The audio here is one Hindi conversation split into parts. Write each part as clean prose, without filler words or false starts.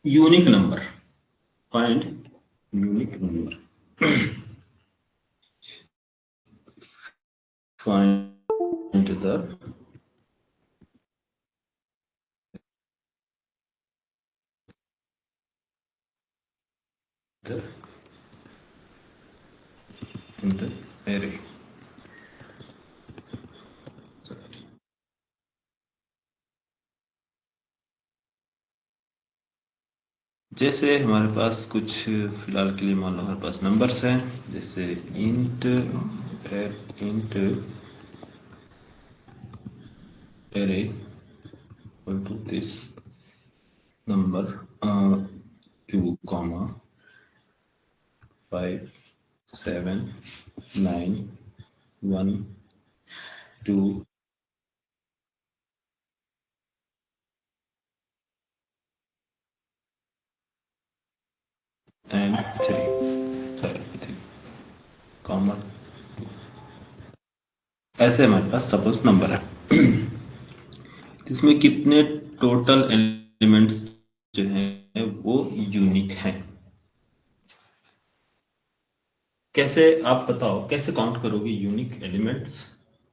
unique number. Find unique number. Find the in the array. जैसे हमारे पास कुछ फिलहाल के लिए मान लो हमारे पास नंबर्स हैं, जैसे int array equal to this number 2, 5, 7, 9, 1, 2, and 3, comma, ऐसे हमारे पास सपोज नंबर है। इसमें कितने टोटल एलिमेंट्स जो हैं वो यूनिक हैं। कैसे आप बताओ, कैसे काउंट करोगे यूनिक एलिमेंट्स?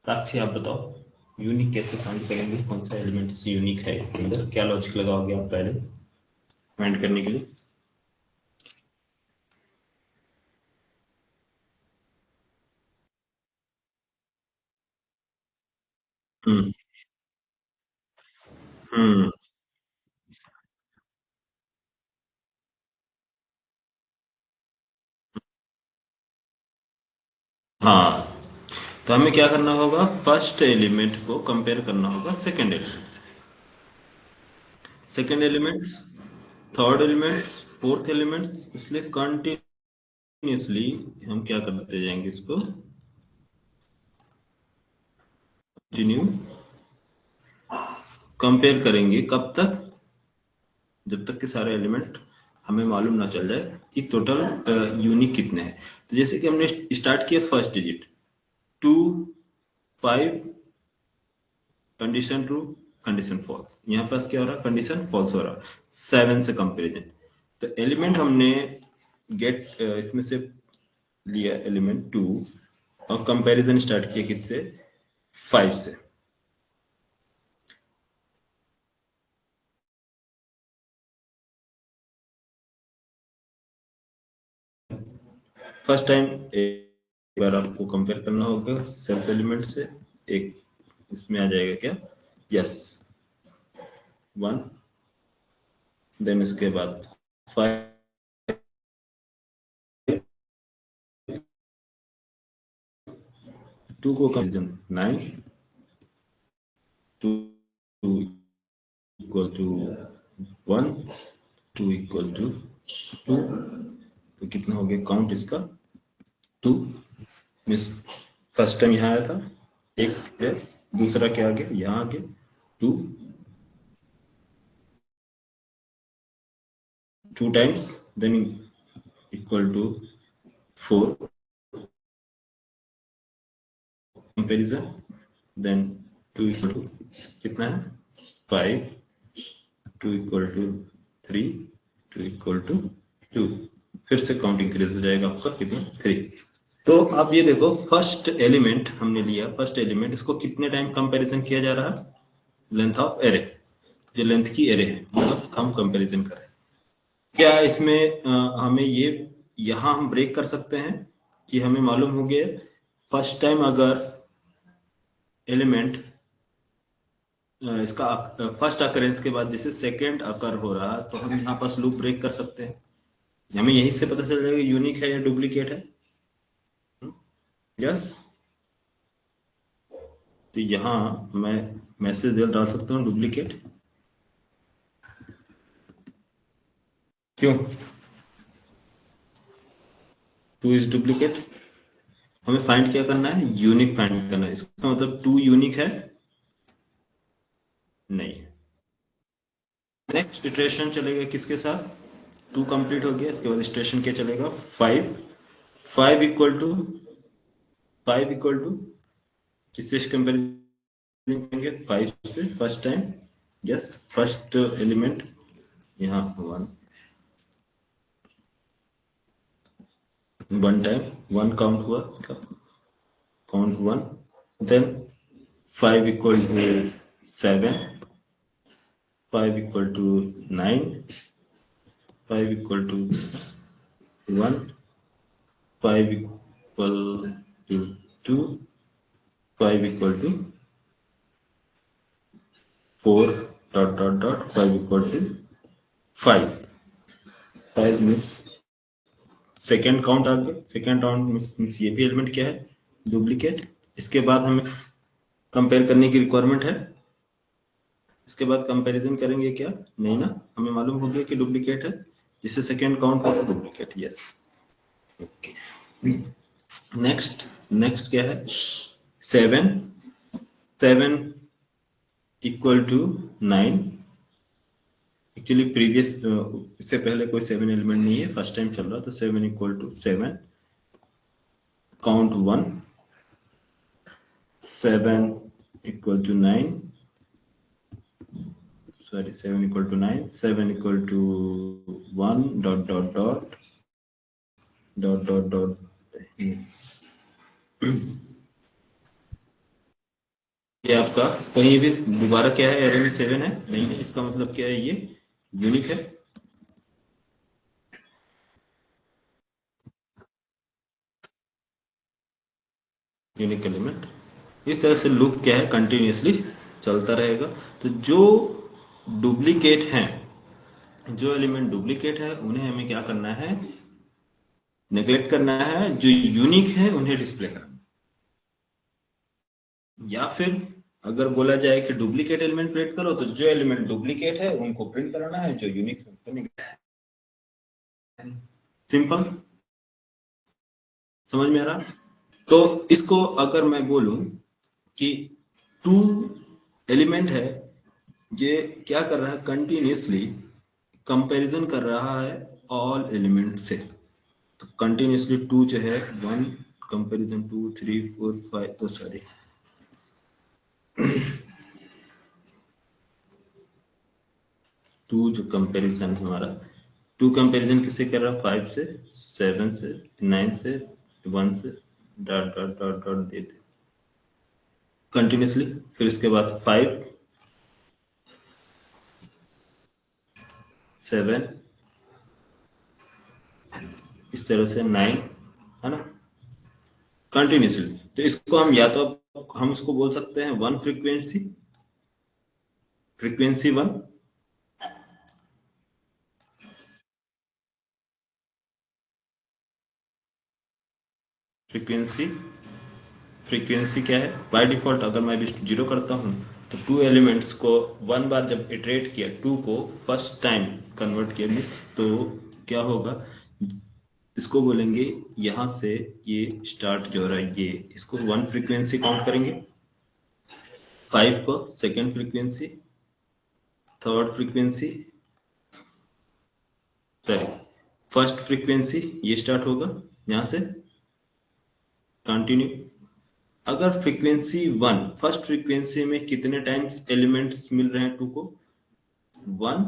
साक्षी आप बताओ, यूनिक कैसे काउंट करेंगे, कौन सा एलिमेंट्स यूनिक है इसके अंदर, क्या लॉजिक लगाओगे आप पहले फाइंड करने के लिए? हम्म हम्म हाँ, तो हमें क्या करना होगा, फर्स्ट एलिमेंट को कंपेयर करना होगा second element, second element, third element, fourth element. इसलिए कंटिन्यूसली हम क्या करते जाएंगे, इसको कंटिन्यू कंपेयर करेंगे। कब तक? जब तक कि सारे एलिमेंट हमें मालूम ना चल जाए कि टोटल यूनिक कितने हैं। तो जैसे कि हमने स्टार्ट किया first digit 2, 5, condition true, condition false. यहाँ पास क्या हो रहा है, कंडीशन फॉल्स हो रहा है। 7 से कंपेरिजन, तो एलिमेंट हमने गेट इसमें से लिया एलिमेंट 2 और कंपैरिजन स्टार्ट किया किससे, 5 से। फर्स्ट टाइम एक बार आपको कंपेयर करना होगा सेल्फ एलिमेंट से, एक इसमें आ जाएगा क्या, यस 1, देन इसके बाद 5, 2 को comparison 9, 2 equal to 1, 2 equal to 2, तो कितना हो गया काउंट इसका 2। मिस फर्स्ट टाइम यहाँ आया था एक है, दूसरा क्या आ गया, यहाँ आ गया 2, 2 times, then equal to 4 comparison, then 2 equal to कितना है 5, 2 इक्वल टू 3, 2 इक्वल टू 2, फिर से काउंट इंक्रीज हो जाएगा आपका कितना 3। तो आप ये देखो, फर्स्ट एलिमेंट हमने लिया, फर्स्ट एलिमेंट, इसको कितने टाइम कंपैरिजन किया जा रहा है, लेंथ ऑफ एरे, जो लेंथ की एरे है मतलब हम कंपैरिजन करें। क्या इसमें हमें ये यहाँ हम ब्रेक कर सकते हैं कि हमें मालूम हो गया फर्स्ट टाइम अगर एलिमेंट इसका फर्स्ट अकरेंस के बाद जैसे सेकेंड अकर हो रहा है, तो हम यहाँ पर लूप ब्रेक कर सकते हैं। हमें यहीं से पता चल जाएगा यूनिक है या डुप्लीकेट है। यस, तो यहाँ मैं मैसेज डाल सकता हूँ डुप्लीकेट, क्यों 2 इज डुप्लीकेट। हमें फाइंड क्या करना है, यूनिक फाइंड करना है। इसका मतलब 2 यूनिक है नहीं। नेक्स्ट इटरेशन चलेगा किसके साथ, 2 कंप्लीट हो गया, इसके बाद इटरेशन क्या चलेगा 5, 5 इक्वल टू किससे कंपेरिजन करेंगे 5 से first time, yes first element यहाँ 1 टाइम 1 काउंट हुआ, count 1, then 5 equal to 7, 5 equal to 9, 5 equal to 1, 5 equal to 2, 5 equal to 4 dot dot dot 5 equal to 5, 5 means second count आ गया। सेकेंड काउंट मीन्स ये भी एलिमेंट क्या है, डुप्लीकेट। इसके बाद हमें कंपेयर करने की रिक्वायरमेंट है, इसके बाद कंपैरिजन करेंगे क्या, नहीं ना, हमें मालूम हो गया कि डुप्लीकेट है, जिससे सेकेंड काउंट हो डुप्लीकेट, यस ओके। नेक्स्ट क्या है, 7, 7 इक्वल टू 9। एक्चुअली प्रीवियस इससे पहले कोई 7 एलिमेंट नहीं है, फर्स्ट टाइम चल रहा, तो 7 equal to 7, count 1, 7 equal to 9, sorry 7 equal to 9, 7 equal to 1 dot dot dot dot dot dot. ये आपका कहीं भी दोबारा क्या है, एरे में 7 है नहीं है, इसका मतलब क्या है, ये यूनिक है। यूनिक एलिमेंट, इस तरह से लूप क्या है, कंटिन्यूअसली चलता रहेगा। तो जो डुप्लीकेट हैं, जो एलिमेंट डुप्लीकेट है उन्हें हमें क्या करना है, नेग्लेक्ट करना है, जो यूनिक है उन्हें डिस्प्ले करना। या फिर अगर बोला जाए कि डुप्लीकेट एलिमेंट प्रिंट करो, तो जो एलिमेंट डुप्लीकेट है उनको प्रिंट कराना है, जो यूनिक है उनको नहीं। सिंपल, समझ में आ रहा। तो इसको अगर मैं बोलूं कि 2 एलिमेंट है, ये क्या कर रहा है, कंटिन्यूअसली कंपैरिजन कर रहा है ऑल एलिमेंट से। तो कंटिन्यूअसली 2 जो है 1 कंपैरिजन 2 3 4 5, तो सॉरी 2 जो कंपैरिजन हमारा 2 कंपैरिजन किससे कर रहा है, 5 से 7 से 9 से 1 से डॉट डॉट डॉट डॉट दे दे कंटिन्यूअसली। फिर इसके बाद 5 7 इस तरह से 9, है ना, कंटिन्यूअसली। तो इसको हम या तो हम इसको बोल सकते हैं 1 फ्रीक्वेंसी, फ्रीक्वेंसी 1, फ्रीक्वेंसी, फ्रीक्वेंसी क्या है, बाय डिफॉल्ट अगर मैं अभी 0 करता हूं, तो 2 एलिमेंट्स को 1 बार जब इटरेट किया, 2 को फर्स्ट टाइम कन्वर्ट किया, तो क्या होगा, इसको बोलेंगे यहां से ये स्टार्ट जो हो रहा है, ये इसको 1 फ्रीक्वेंसी काउंट करेंगे, 5 को second frequency, third frequency, sorry first frequency, ये स्टार्ट होगा यहां से कंटिन्यू। अगर फ्रीक्वेंसी 1, फर्स्ट फ्रीक्वेंसी में कितने टाइम्स एलिमेंट्स मिल रहे हैं 2 को, 1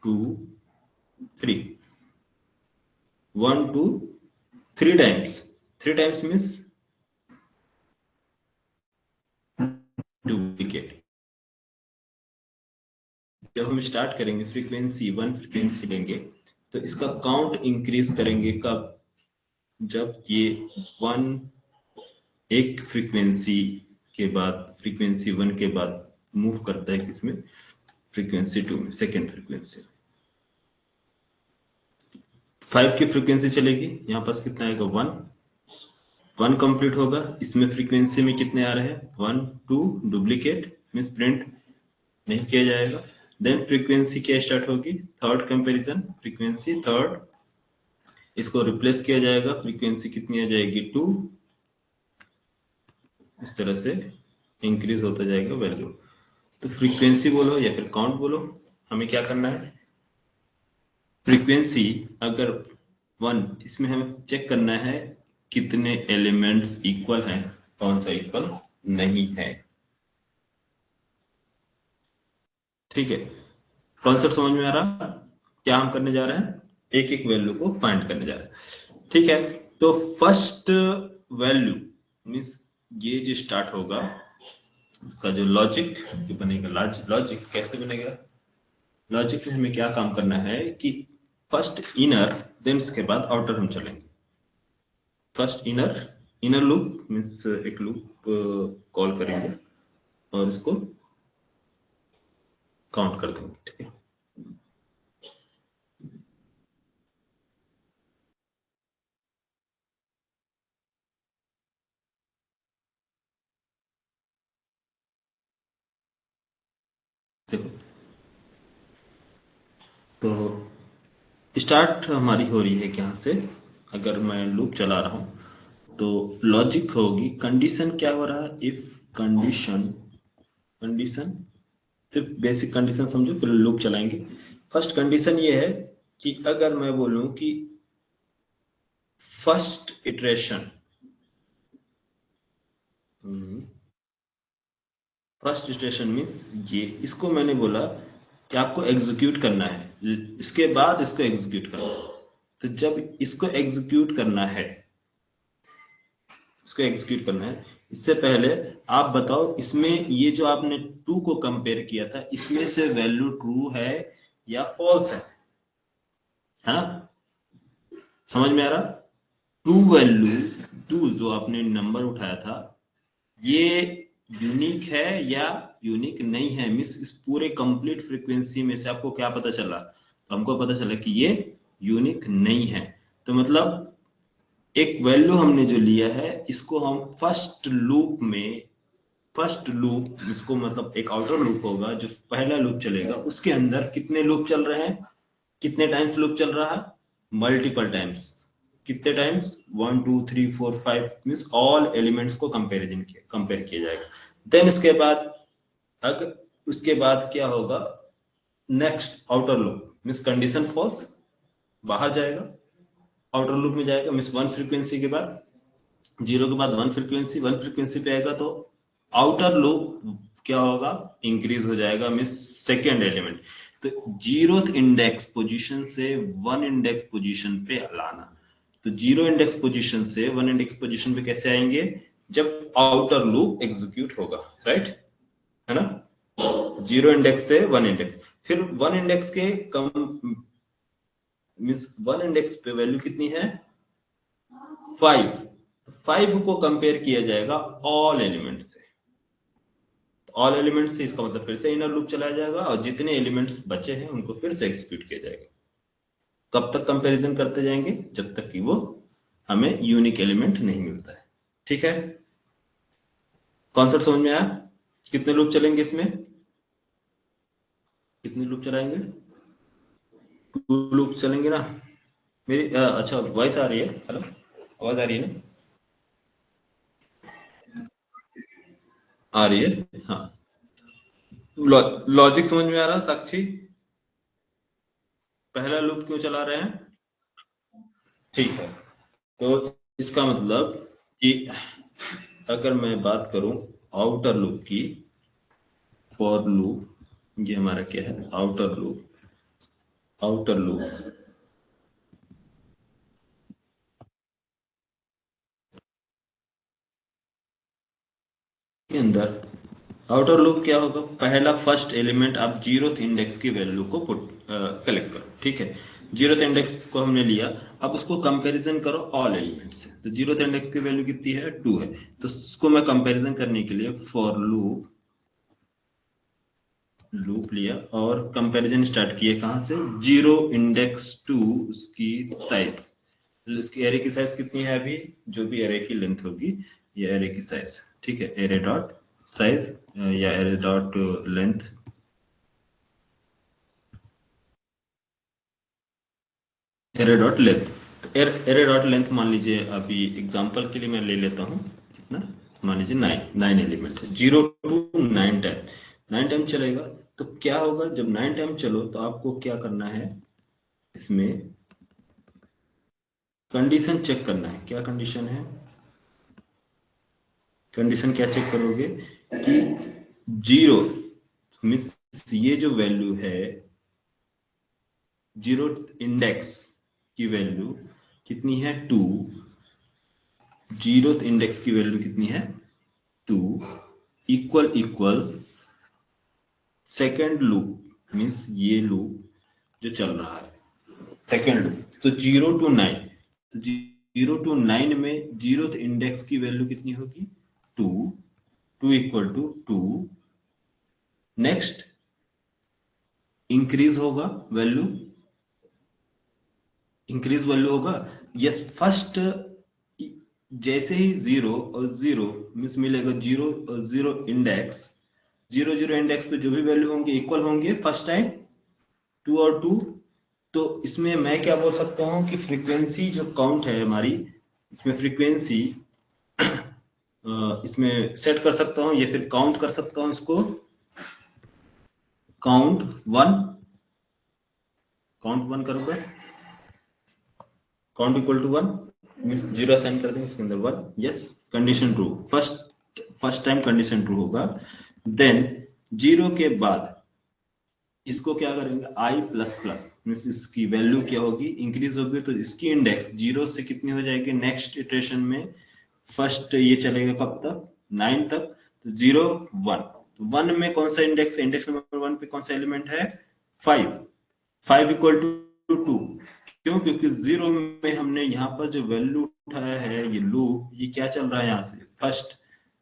2 3, 1 2 3 टाइम्स, 3 टाइम्स मीन्स डुप्लीकेट। जब हम स्टार्ट करेंगे फ्रीक्वेंसी 1 फ्रीक्वेंसी लेंगे, तो इसका काउंट इंक्रीज करेंगे कब, जब ये 1 फ्रीक्वेंसी के बाद, फ्रीक्वेंसी 1 के बाद मूव करता है किसमें, फ्रीक्वेंसी 2 में, सेकेंड फ्रीक्वेंसी। 5 की फ्रीक्वेंसी चलेगी, यहाँ पास कितना आएगा 1 कंप्लीट होगा, इसमें फ्रीक्वेंसी में कितने आ रहे हैं 1 2, डुप्लीकेट मीन्स प्रिंट नहीं किया जाएगा। देन फ्रीक्वेंसी क्या स्टार्ट होगी, थर्ड कंपैरिजन, फ्रीक्वेंसी थर्ड, इसको रिप्लेस किया जाएगा, फ्रीक्वेंसी कितनी आ जाएगी 2, इस तरह से इंक्रीज होता जाएगा वैल्यू। तो फ्रीक्वेंसी बोलो या फिर काउंट बोलो, हमें क्या करना है, फ्रीक्वेंसी अगर 1, इसमें हमें चेक करना है कितने एलिमेंट्स इक्वल हैं, कौन सा इक्वल नहीं है। ठीक है, कॉन्सेप्ट समझ में आ रहा? क्या हम करने जा रहे हैं, एक एक वैल्यू को फाइंड करने जा रहे हैं। ठीक है, तो फर्स्ट वैल्यू मीन्स ये जो स्टार्ट होगा उसका जो लॉजिक जो बनेगा, लॉजिक कैसे बनेगा, लॉजिक में हमें क्या काम करना है कि फर्स्ट इनर देन उसके बाद आउटर हम चलेंगे। फर्स्ट इनर लूप मीन्स एक लूप कॉल करेंगे और इसको काउंट कर देंगे। ठीक है, देखो तो स्टार्ट हमारी हो रही है यहाँ से, अगर मैं लूप चला रहा हूँ तो लॉजिक होगी, कंडीशन क्या हो रहा है, इफ कंडीशन सिर्फ बेसिक कंडीशन समझो फिर लूप चलाएंगे। फर्स्ट कंडीशन ये है कि अगर मैं बोलूं कि first iteration, first iteration means ये, इसको मैंने बोला कि आपको एग्जीक्यूट करना है, इसके बाद इसको एग्जीक्यूट करना है। तो जब इसको एग्जीक्यूट करना है, इसको एग्जीक्यूट करना है, इससे पहले आप बताओ इसमें ये जो आपने 2 को कंपेयर किया था, इसमें से वैल्यू ट्रू है या फॉल्स है? हाँ, समझ में आ रहा? टू वैल्यू, 2 जो आपने नंबर उठाया था ये यूनिक है या यूनिक नहीं है, मीन्स इस पूरे कंप्लीट फ्रीक्वेंसी में से आपको क्या पता चला? हमको पता चला कि ये यूनिक नहीं है। तो मतलब एक वैल्यू हमने जो लिया है इसको हम फर्स्ट लूप में, फर्स्ट लूप इसको मतलब एक आउटर लूप होगा जो पहला लूप चलेगा, उसके अंदर कितने लूप चल रहे हैं, कितने टाइम्स लूप चल रहा है, मल्टीपल टाइम्स। कितने टाइम्स? 1 2 3 4 5 मीन्स ऑल एलिमेंट्स को कंपेयर किया जाएगा। देन उसके बाद अगर उसके बाद क्या होगा, next outer loop means condition false, बाहर जाएगा, आउटर लूप में जाएगा मीन्स 1 फ्रीक्वेंसी के बाद, 0 के बाद 1 फ्रीक्वेंसी, 1 फ्रीक्वेंसी पे आएगा तो आउटर लूप क्या होगा, इंक्रीज हो जाएगा मीन्स सेकेंड एलिमेंट। तो 0th इंडेक्स पोजीशन से 1 इंडेक्स पोजीशन पे लाना। तो 0 इंडेक्स पोजीशन से 1 इंडेक्स पोजीशन पे कैसे आएंगे, जब आउटर लूप एग्जीक्यूट होगा, राइट है ना? 0 इंडेक्स से 1 इंडेक्स, फिर 1 इंडेक्स के कम मीन्स 1 इंडेक्स पे वैल्यू कितनी है, 5, 5 को कंपेयर किया जाएगा ऑल एलिमेंट से, ऑल एलिमेंट से इसका मतलब फिर से इनर लूप चलाया जाएगा और जितने एलिमेंट्स बचे हैं उनको फिर से एग्जीक्यूट किया जाएगा। कब तक कंपैरिजन करते जाएंगे, जब तक कि वो हमें यूनिक एलिमेंट नहीं मिलता है। ठीक है, कॉन्सेप्ट समझ में आया? कितने लूप चलेंगे इसमें, कितने लूप चलाएंगे, 2 लूप चलेंगे ना? मेरी अच्छा वॉइस आ रही है, हेलो आवाज आ रही है ना? आ रही है, हाँ। लॉजिक समझ में आ रहा साक्षी? पहला लूप क्यों चला रहे हैं? ठीक है, तो इसका मतलब कि अगर मैं बात करूं आउटर लूप की, फॉर लूप, ये हमारा क्या है, आउटर लूप, आउटर लूप के अंदर, आउटर लूप क्या होगा, पहला फर्स्ट एलिमेंट आप 0th इंडेक्स की वैल्यू को पुट कलेक्ट करो। ठीक है, 0th इंडेक्स को हमने लिया, अब उसको कंपैरिजन करो ऑल एलिमेंट से। तो 0th इंडेक्स की वैल्यू कितनी है, 2 है, तो उसको मैं कंपैरिजन करने के लिए फॉर लूप लिया और कंपैरिजन स्टार्ट किए कहाँ से, 0 इंडेक्स टू उसकी साइज, इसकी एरे की साइज कितनी है अभी, जो भी एरे की लेंथ होगी ये एरे की साइज। ठीक है, एरे डॉट साइज या array dot length, array dot length, array dot length मान लीजिए, अभी एग्जांपल के लिए मैं ले लेता हूँ कितना, मान लीजिए 9 एलिमेंट है, 0 to 9 टाइम, 9 टाइम चलेगा। तो क्या होगा, जब 9 टाइम चलो तो आपको क्या करना है, इसमें कंडीशन चेक करना है। क्या कंडीशन है, कंडीशन क्या चेक करोगे कि 0 मीन्स ये जो वैल्यू है 0 इंडेक्स की वैल्यू कितनी है 2, 0th इंडेक्स की वैल्यू कितनी है 2, इक्वल सेकेंड लूप मीन्स ये लूप जो चल रहा है सेकेंड लूप, तो 0 to 9, 0 to 9 में 0th इंडेक्स की वैल्यू कितनी होगी 2, 2 इक्वल टू 2, नेक्स्ट इंक्रीज होगा वैल्यू, इंक्रीज वैल्यू होगा यस फर्स्ट, जैसे ही 0 और 0 मीन्स मिलेगा 0 और 0 इंडेक्स, 0 इंडेक्स पे जो भी वैल्यू होंगे इक्वल होंगे फर्स्ट टाइम 2 और 2, तो इसमें मैं क्या बोल सकता हूँ कि फ्रीक्वेंसी जो काउंट है हमारी, इसमें फ्रीक्वेंसी इसमें सेट कर सकता हूँ या फिर काउंट कर सकता हूँ इसको, काउंट 1 करूँगा, count equal to 1 means 0 assign कर देंगे इसके अंदर 1, yes condition true, first time condition true होगा। देन 0 के बाद इसको क्या करेंगे i प्लस प्लस मीन्स इसकी वैल्यू क्या होगी इंक्रीज होगी, तो इसकी इंडेक्स 0 से कितनी हो जाएगी नेक्स्ट इटरेशन में, फर्स्ट ये चलेगा कब तक 9 तक, तो 0 1, तो 1 में कौन सा इंडेक्स, इंडेक्स नंबर 1 पे कौन सा एलिमेंट है 5 इक्वल टू 2, क्यों, क्योंकि 0 में हमने यहाँ पर जो वैल्यू उठाया है ये लूप, ये क्या चल रहा है यहाँ से फर्स्ट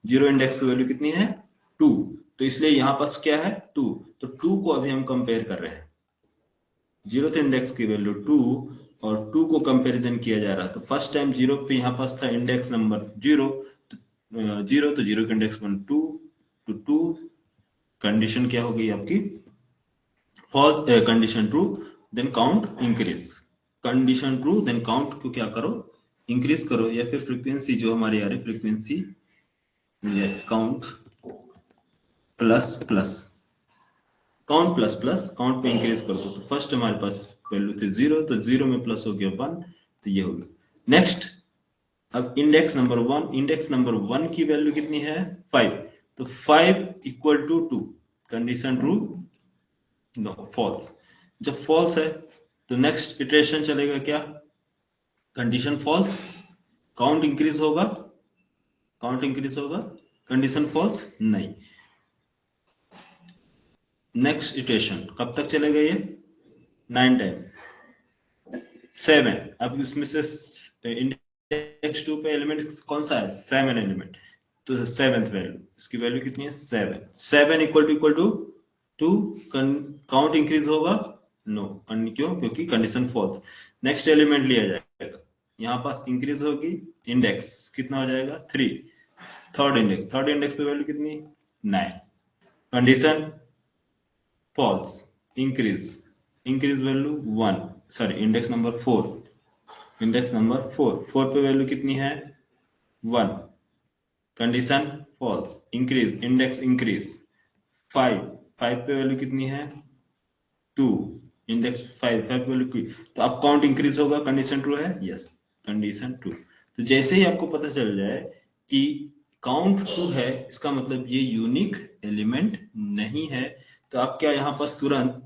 0 इंडेक्स की वैल्यू कितनी है 2, तो इसलिए यहाँ पर क्या है 2, तो 2 को अभी हम कंपेयर कर रहे हैं, 0th इंडेक्स की वैल्यू 2 और 2 को कंपैरिजन किया जा रहा है, तो फर्स्ट टाइम 0 पे यहाँ पास था इंडेक्स नंबर 0, तो 0 का इंडेक्स 1 2, तो 2 कंडीशन क्या हो गई आपकी false, condition true, then count increase, condition true then count को क्या करो इंक्रीज करो, या फिर फ्रीक्वेंसी जो हमारी आ रही frequency count plus plus, count plus plus count पे इंक्रीज कर दो, तो फर्स्ट हमारे पास वैल्यू थी 0, तो 0 में प्लस हो गया 1, तो ये हो गया नेक्स्ट। अब इंडेक्स नंबर 1, इंडेक्स नंबर 1 की वैल्यू कितनी है 5, तो 5 equal to 2, condition true no false, जब फॉल्स है तो नेक्स्ट इटरेशन चलेगा क्या कंडीशन फॉल्स, काउंट इंक्रीज होगा, कंडीशन फॉल्स नहीं, नेक्स्ट इटरेशन कब तक चलेगा ये 9 टाइम 7, अब इसमें से इंडेक्स 2 पे एलिमेंट कौन सा है 7 एलिमेंट, तो 7th वैल्यू, इसकी वैल्यू कितनी है 7 इक्वल टू 2, काउंट इंक्रीज होगा नो, क्यों, क्योंकि कंडीशन फॉल्स, नेक्स्ट एलिमेंट लिया जाएगा, यहाँ पास इंक्रीज होगी इंडेक्स कितना हो जाएगा 3, थर्ड इंडेक्स पे वैल्यू कितनी 9, condition false, increase value 1, sorry index number 4, 4 पे वैल्यू कितनी है 1, condition false, increase index increase 5 पे वैल्यू कितनी है 2, इंडेक्स 5 पे वैल्यू की, तो अब काउंट इंक्रीज होगा, कंडीशन ट्रू है यस, कंडीशन ट्रू, तो जैसे ही आपको पता चल जाए कि काउंट ट्रू है इसका मतलब ये यूनिक एलिमेंट नहीं है, तो आप क्या यहाँ पर तुरंत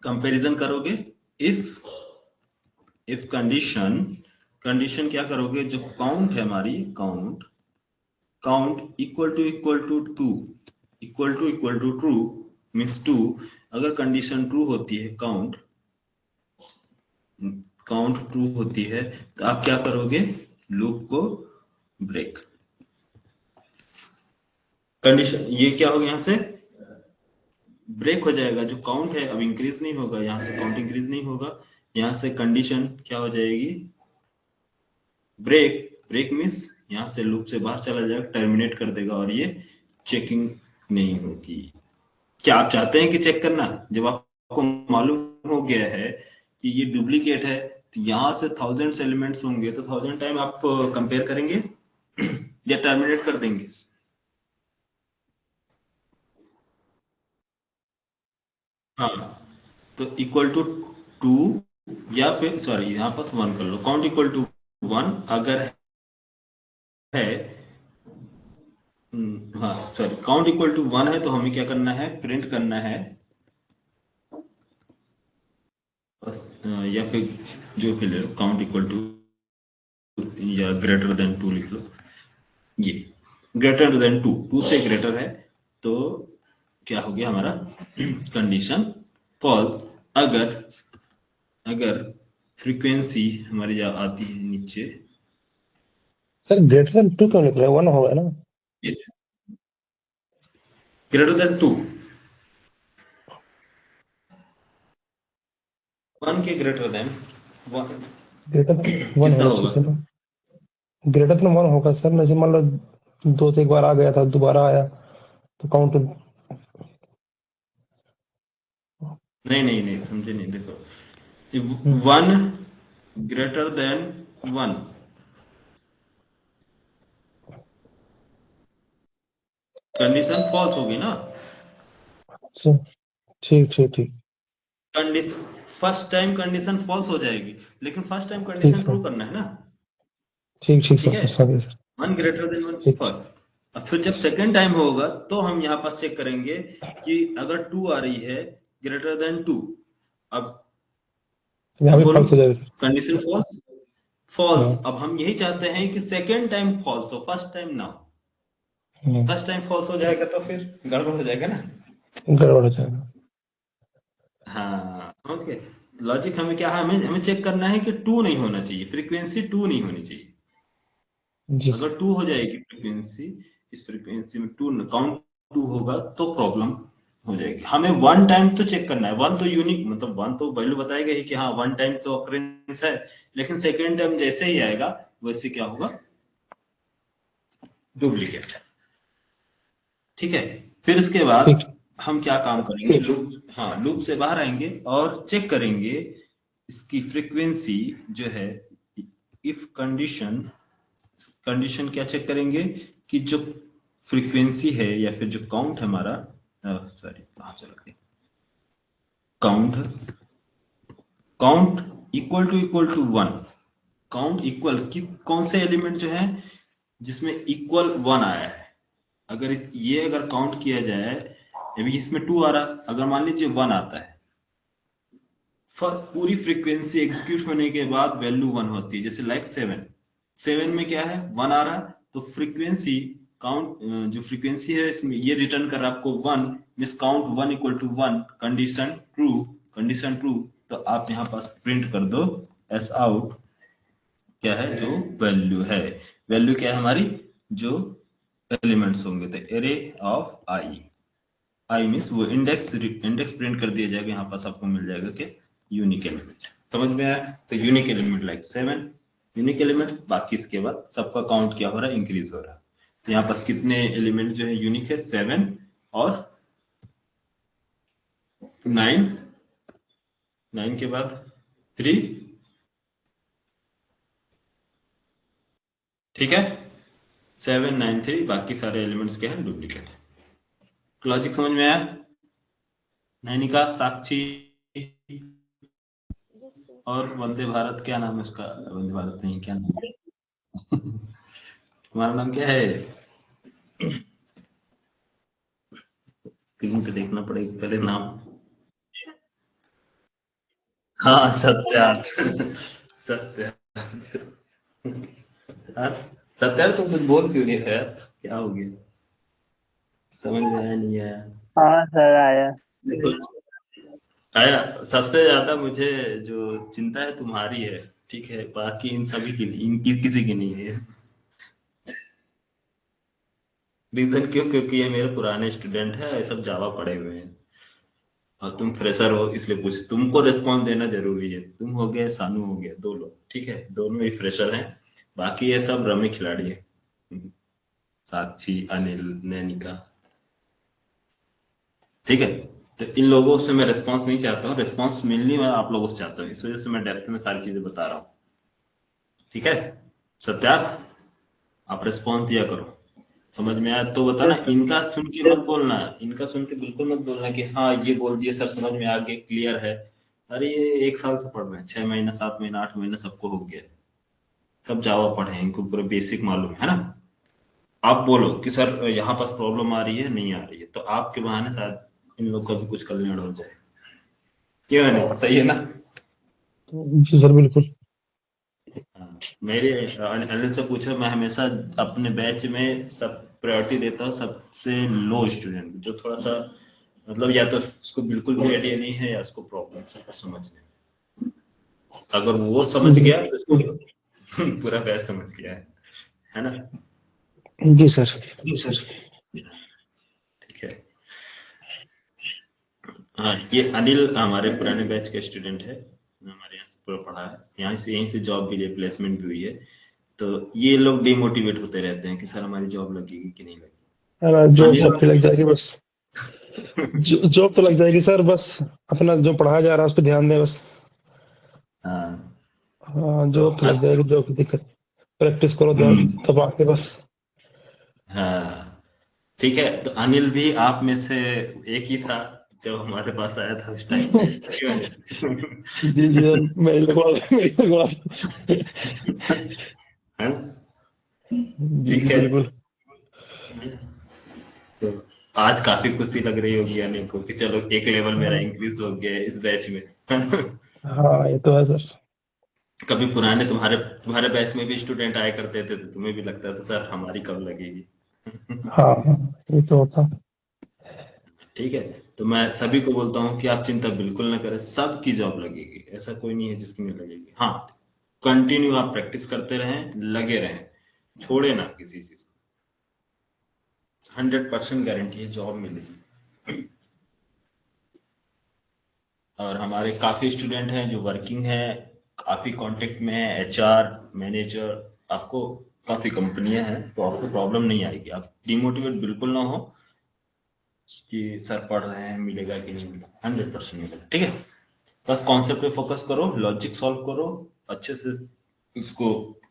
कंपैरिजन करोगे, इफ कंडीशन क्या करोगे, जो काउंट है हमारी count equal to true means 2, अगर कंडीशन ट्रू होती है काउंट ट्रू होती है, तो आप क्या करोगे लूप को ब्रेक, कंडीशन ये क्या होगा यहाँ से ब्रेक हो जाएगा, जो काउंट है अब इंक्रीज नहीं होगा, यहाँ से काउंट इंक्रीज नहीं होगा, यहाँ से कंडीशन क्या हो जाएगी ब्रेक मीन्स यहाँ से लूप से बाहर चला जाएगा, टर्मिनेट कर देगा और ये चेकिंग नहीं होगी। क्या आप चाहते हैं कि चेक करना, जब आपको मालूम हो गया है कि ये डुप्लीकेट है, तो यहाँ से 1000 एलिमेंट्स होंगे, तो 1000 टाइम आप कंपेयर करेंगे या टर्मिनेट कर देंगे, हाँ, तो इक्वल टू 2 या फिर सॉरी यहाँ पर 1 कर लो, काउंट इक्वल टू 1 अगर है, हाँ सॉरी काउंट इक्वल टू 1 है, तो हमें क्या करना है प्रिंट करना है या फिर जो भी ले लो, काउंट इक्वल टू या ग्रेटर देन 2 लिख लो। ये ग्रेटर देन 2, 2 से ग्रेटर है तो क्या हो गया हमारा कंडीशन फॉल्स। अगर फ्रीक्वेंसी हमारी जो आती है नीचे, सर ग्रेटर देन 2 क्यों लिख रहे हैं, 1 होगा ना। ग्रेटर देन 2, 1 के ग्रेटर देन 1 ग्रेटर देन 1 कितना होना होगा? चाहिए ना, ग्रेटर देन 1 होगा सर। जैसे मान लो 2 से एक बार आ गया था, दोबारा आया तो काउंट। नहीं समझे नहीं, देखो 1 ग्रेटर देन 1, कंडीशन फॉल्स होगी ना। ठीक। Condition first time condition false हो जाएगी, लेकिन फर्स्ट टाइम कंडीशन ट्रू करना है ना। ठीक ठीक सर, है, समझ गया सर। 1 ग्रेटर देन 1 ठीक। फर्स्ट। अब फिर जब सेकेंड टाइम होगा तो हम यहाँ पर चेक करेंगे कि अगर 2 आ रही है ग्रेटर देन 2, अब यहाँ भी बोलो फॉल्स हो जाएगा। कंडीशन फॉल्स, अब हम यही चाहते हैं कि सेकेंड टाइम फॉल्स हो, फर्स्ट टाइम ना हो। फर्स्ट टाइम फॉल्स हो जाएगा तो फिर गड़बड़ हो जाएगा ना। गड़बड़ हो जाएगा। हाँ ओके, लॉजिक हमें क्या है, हमें चेक करना है कि 2 नहीं होना चाहिए, फ्रीक्वेंसी 2 नहीं होनी चाहिए। जी अगर 2 हो जाएगी फ्रीक्वेंसी, इस फ्रीक्वेंसी में 2 काउंट 2 होगा तो प्रॉब्लम हो जाएगी। हमें 1 टाइम तो चेक करना है, 1 तो यूनिक, मतलब 1 तो वैल्यू बताएगा ही कि हाँ 1 टाइम तो ऑकरेंस है, लेकिन सेकेंड टाइम जैसे ही आएगा वैसे क्या होगा, डुप्लीकेट। ठीक है, फिर इसके बाद ठीक। हम क्या काम करेंगे, लूप से बाहर आएंगे और चेक करेंगे इसकी फ्रीक्वेंसी जो है। इफ कंडीशन क्या चेक करेंगे कि जो फ्रीक्वेंसी है या फिर जो काउंट है हमारा, सॉरी कहाँ चला गया, count equal to 1, count equal कि कौन से एलिमेंट जो है जिसमें इक्वल 1 आया है। अगर ये अगर काउंट किया जाए, अभी इसमें 2 आ रहा, अगर मान लीजिए 1 आता है, पूरी फ्रीक्वेंसी एग्जीक्यूट होने के बाद वैल्यू 1 होती है। जैसे लाइक 7 में क्या है, 1 आ रहा, तो फ्रीक्वेंसी काउंट जो फ्रीक्वेंसी है इसमें ये रिटर्न कर रहा है आपको 1, miss count 1 equal to 1, condition true, तो आप यहाँ पास प्रिंट कर दो एस आउट क्या है, जो वैल्यू है। वैल्यू क्या है हमारी, जो एलिमेंट्स होंगे, तो एरे ऑफ आई मीन्स वो इंडेक्स प्रिंट कर दिया जाएगा। यहाँ पास आपको मिल जाएगा कि यूनिक एलिमेंट, समझ में आया। तो unique element like 7 unique element, बाकी इसके बाद सबका काउंट क्या हो रहा है, इंक्रीज हो रहा है। तो यहाँ पास कितने एलिमेंट जो है यूनिक है, 7 और 9 के बाद 3, ठीक है, 7 9 3, बाकी सारे एलिमेंट्स क्या है, डुप्लीकेट। लॉजिक समझ में आया। नैनिका, साक्षी और वंदे भारत, क्या नाम है उसका, वंदे भारत नहीं, क्या नाम है तुम्हारा नाम क्या है, स्क्रीन पे देखना पड़ेगा पहले नाम। हाँ सत्यार्थ सत्यार्थ। हाँ, सत्यार्थ तुम कुछ बोल क्यों नहीं रहे यार, क्या हो गया, समझ में आया नहीं आया? हाँ सर आया। देखो आया, सबसे ज्यादा मुझे जो चिंता है तुम्हारी है, ठीक है, बाकी इन सभी की नहीं, इनकी किसी की नहीं है। रीजन क्यों, क्योंकि ये मेरे पुराने स्टूडेंट है, ये सब जावा पढ़े हुए हैं और तुम फ्रेशर हो, इसलिए कुछ तुमको रिस्पॉन्स देना जरूरी है। तुम हो गए, सानू हो गया, 2 लोग, ठीक है, दोनों ही फ्रेशर हैं, बाकी ये सब रमी खिलाड़ी है, साक्षी, अनिल, नैनिका, ठीक है। तो इन लोगों से मैं रिस्पॉन्स नहीं चाहता हूँ, रिस्पॉन्स मिलनी मैं आप लोगों से चाहता हूँ, इस वजह से मैं डेप्थ में सारी चीजें बता रहा हूँ, ठीक है। सत्यार्थ, आप रिस्पॉन्स दिया करो, समझ में आया तो बताना। इनका सुन के मत बोलना, इनका सुन के बिल्कुल मत बोलना कि हाँ ये बोल दिए सर, समझ में आ गया, क्लियर है। अरे ये 1 साल से पढ़ रहे हैं, 6 महीना 7 महीना 8 महीना सबको हो गया, सब जावा पढ़े हैं, इनको पूरा बेसिक मालूम है ना। आप बोलो कि सर यहाँ पास प्रॉब्लम आ रही है, नहीं आ रही है, तो आपके बहाने शायद इन लोग का भी कुछ कल्याण हो जाए, क्यों नहीं, सही है ना। जी सर बिल्कुल। हाँ, मेरे अनिल से पूछो, मैं हमेशा अपने बैच में सब प्रायोरिटी देता हूँ सबसे लो स्टूडेंट, जो थोड़ा सा मतलब या तो उसको बिल्कुल भी आइडिया नहीं है या उसको प्रॉब्लम समझने, अगर वो समझ गया तो उसको पूरा बैच समझ गया है ना? जी सर। ठीक है। हाँ, ये अनिल हमारे पुराने बैच के स्टूडेंट है, हमारे यहाँ से पूरा पढ़ा है, यहीं से जॉब भी है, प्लेसमेंट भी हुई है। तो ये लोग डिमोटिवेट होते रहते हैं कि सर हमारी जॉब लगेगी कि नहीं लगेगी। है ना, जॉब अनिल सबकी लग जाएगी बस। जॉब तो लग जाएगी सर, बस अपना जो पढ़ाया जा रहा है उस पर ध्यान दें बस। हाँ, हाँ, तो जॉब तो लग जाएगी, जॉब की दिक्कत, प्रैक्टिस करो ध्यान दबा के बस। हाँ ठीक है। तो अनिल भी आप में से एक ही था जब हमारे पास आया था उस टाइम। जी जी सर, मैं लगवा हाँ? जी जी ठीक है। बिल्कुल। तो आज काफी खुशी लग रही होगी अनिल को कि चलो एक लेवल मेरा इंक्रीज हो गया है इस बैच में। हाँ ये तो है सर। कभी पुराने तुम्हारे तुम्हारे बैच में भी स्टूडेंट आया करते थे तो तुम्हें भी लगता था सर हमारी कब लगेगी। हाँ हाँ, ये तो होता। ठीक है। तो मैं सभी को बोलता हूँ कि आप चिंता बिल्कुल न करें, सबकी जॉब लगेगी, ऐसा कोई नहीं है जिसकी नहीं लगेगी। हाँ, कंटिन्यू आप प्रैक्टिस करते रहें, लगे रहें, छोड़े ना किसी चीज को। 100% गारंटी है जॉब मिलेगी। और हमारे काफी स्टूडेंट हैं जो वर्किंग है, काफी कांटेक्ट में है, एचआर मैनेजर, आपको काफी कंपनियां हैं, तो आपको प्रॉब्लम नहीं आएगी। आप डिमोटिवेट बिल्कुल ना हो कि सर पढ़ रहे हैं मिलेगा कि नहीं मिलेगा, 100% मिलेगा। ठीक है, बस कॉन्सेप्ट पे फोकस करो, लॉजिक सॉल्व करो, अच्छे से इसको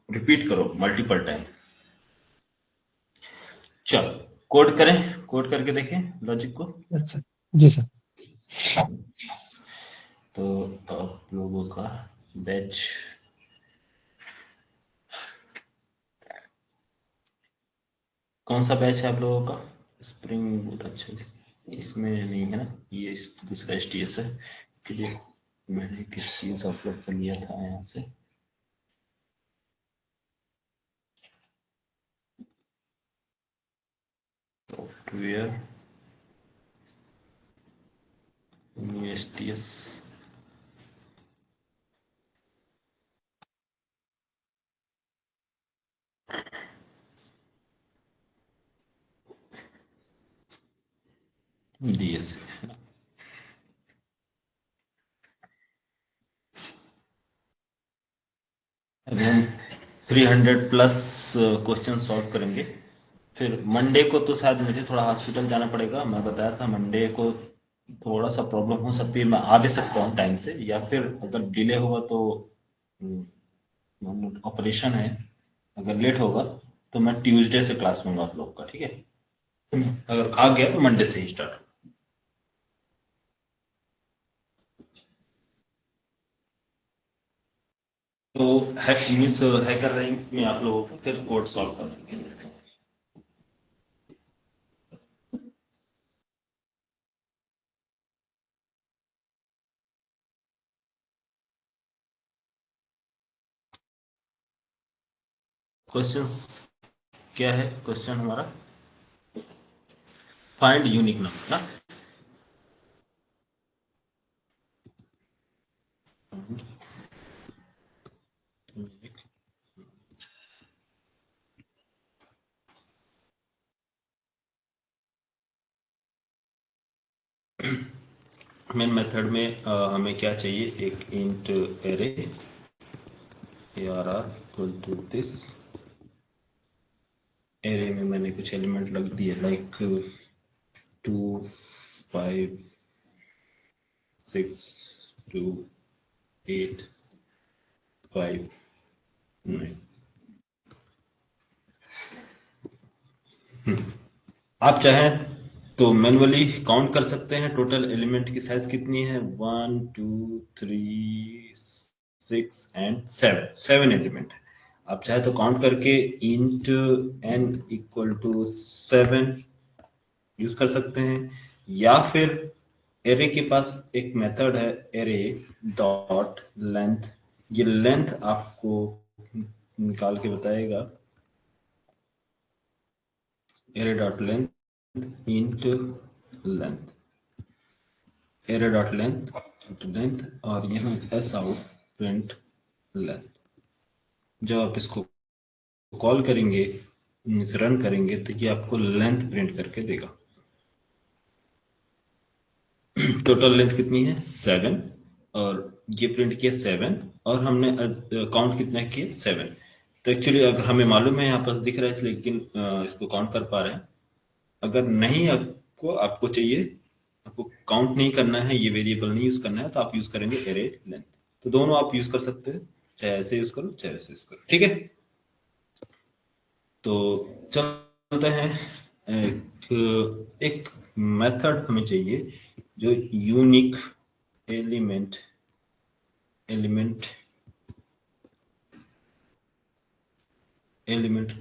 रिपीट करो मल्टीपल टाइम। चलो कोड करें, कोड करके देखें लॉजिक को। अच्छा जी सर। तो आप लोगों का बैच कौन सा बैच है आप लोगों का? स्प्रिंग बहुत अच्छा है, इसमें नहीं है ना, ये दूसरा एसटीएस है कि ये मैंने किस चीज अपलोड कर लिया था यहाँ से। Software STS DS. अभी हम 300 प्लस क्वेश्चन सॉल्व करेंगे। फिर मंडे को तो शायद मुझे थोड़ा हॉस्पिटल जाना पड़ेगा, मैं बताया था मंडे को थोड़ा सा प्रॉब्लम हो सकती है, मैं आ भी सकता हूँ टाइम से, या फिर अगर डिले होगा तो ऑपरेशन है, अगर लेट होगा तो मैं ट्यूसडे से क्लास लूंगा आप लोग का। ठीक है, अगर आ गया तो मंडे से ही स्टार्ट। तो हैक मीन्स हैकर रैंक में आप लोगों को फिर कोड सॉल्व कर देंगे। क्वेश्चन क्या है? क्वेश्चन हमारा फाइंड यूनिक नंबर ना। मेन मेथड में हमें क्या चाहिए, एक int array ARR equal to this. Array में मैंने कुछ एलिमेंट लग दिए लाइक 2 5 6 2 8 5 9। आप चाहें तो मैनुअली काउंट कर सकते हैं टोटल एलिमेंट की साइज कितनी है, 1 2 3 6 एंड 7 एलिमेंट है। आप चाहे तो काउंट करके int n equal to 7 use कर सकते हैं, या फिर एरे के पास एक मेथड है एरे डॉट लेंथ। ये लेंथ आपको निकाल के बताएगा, array dot length into length, array dot length into length, और यहाँ एस आउट प्रिंट लेंथ। जब आप इसको कॉल करेंगे, रन करेंगे, तो ये आपको लेंथ प्रिंट करके देगा। टोटल लेंथ कितनी है 7, और ये प्रिंट किया 7, और हमने काउंट कितना किया 7। तो एक्चुअली अगर हमें मालूम है, यहाँ पर दिख रहा है, लेकिन इसको काउंट कर पा रहे हैं। अगर नहीं आपको चाहिए, आपको काउंट नहीं करना है, ये वेरिएबल नहीं यूज करना है, तो आप यूज करेंगे एरे लेंथ। तो दोनों आप यूज कर सकते हैं, चाहे ऐसे यूज करो चाहे ऐसे यूज करो, ठीक है। तो चलते हैं, एक मेथड हमें चाहिए जो यूनिक एलिमेंट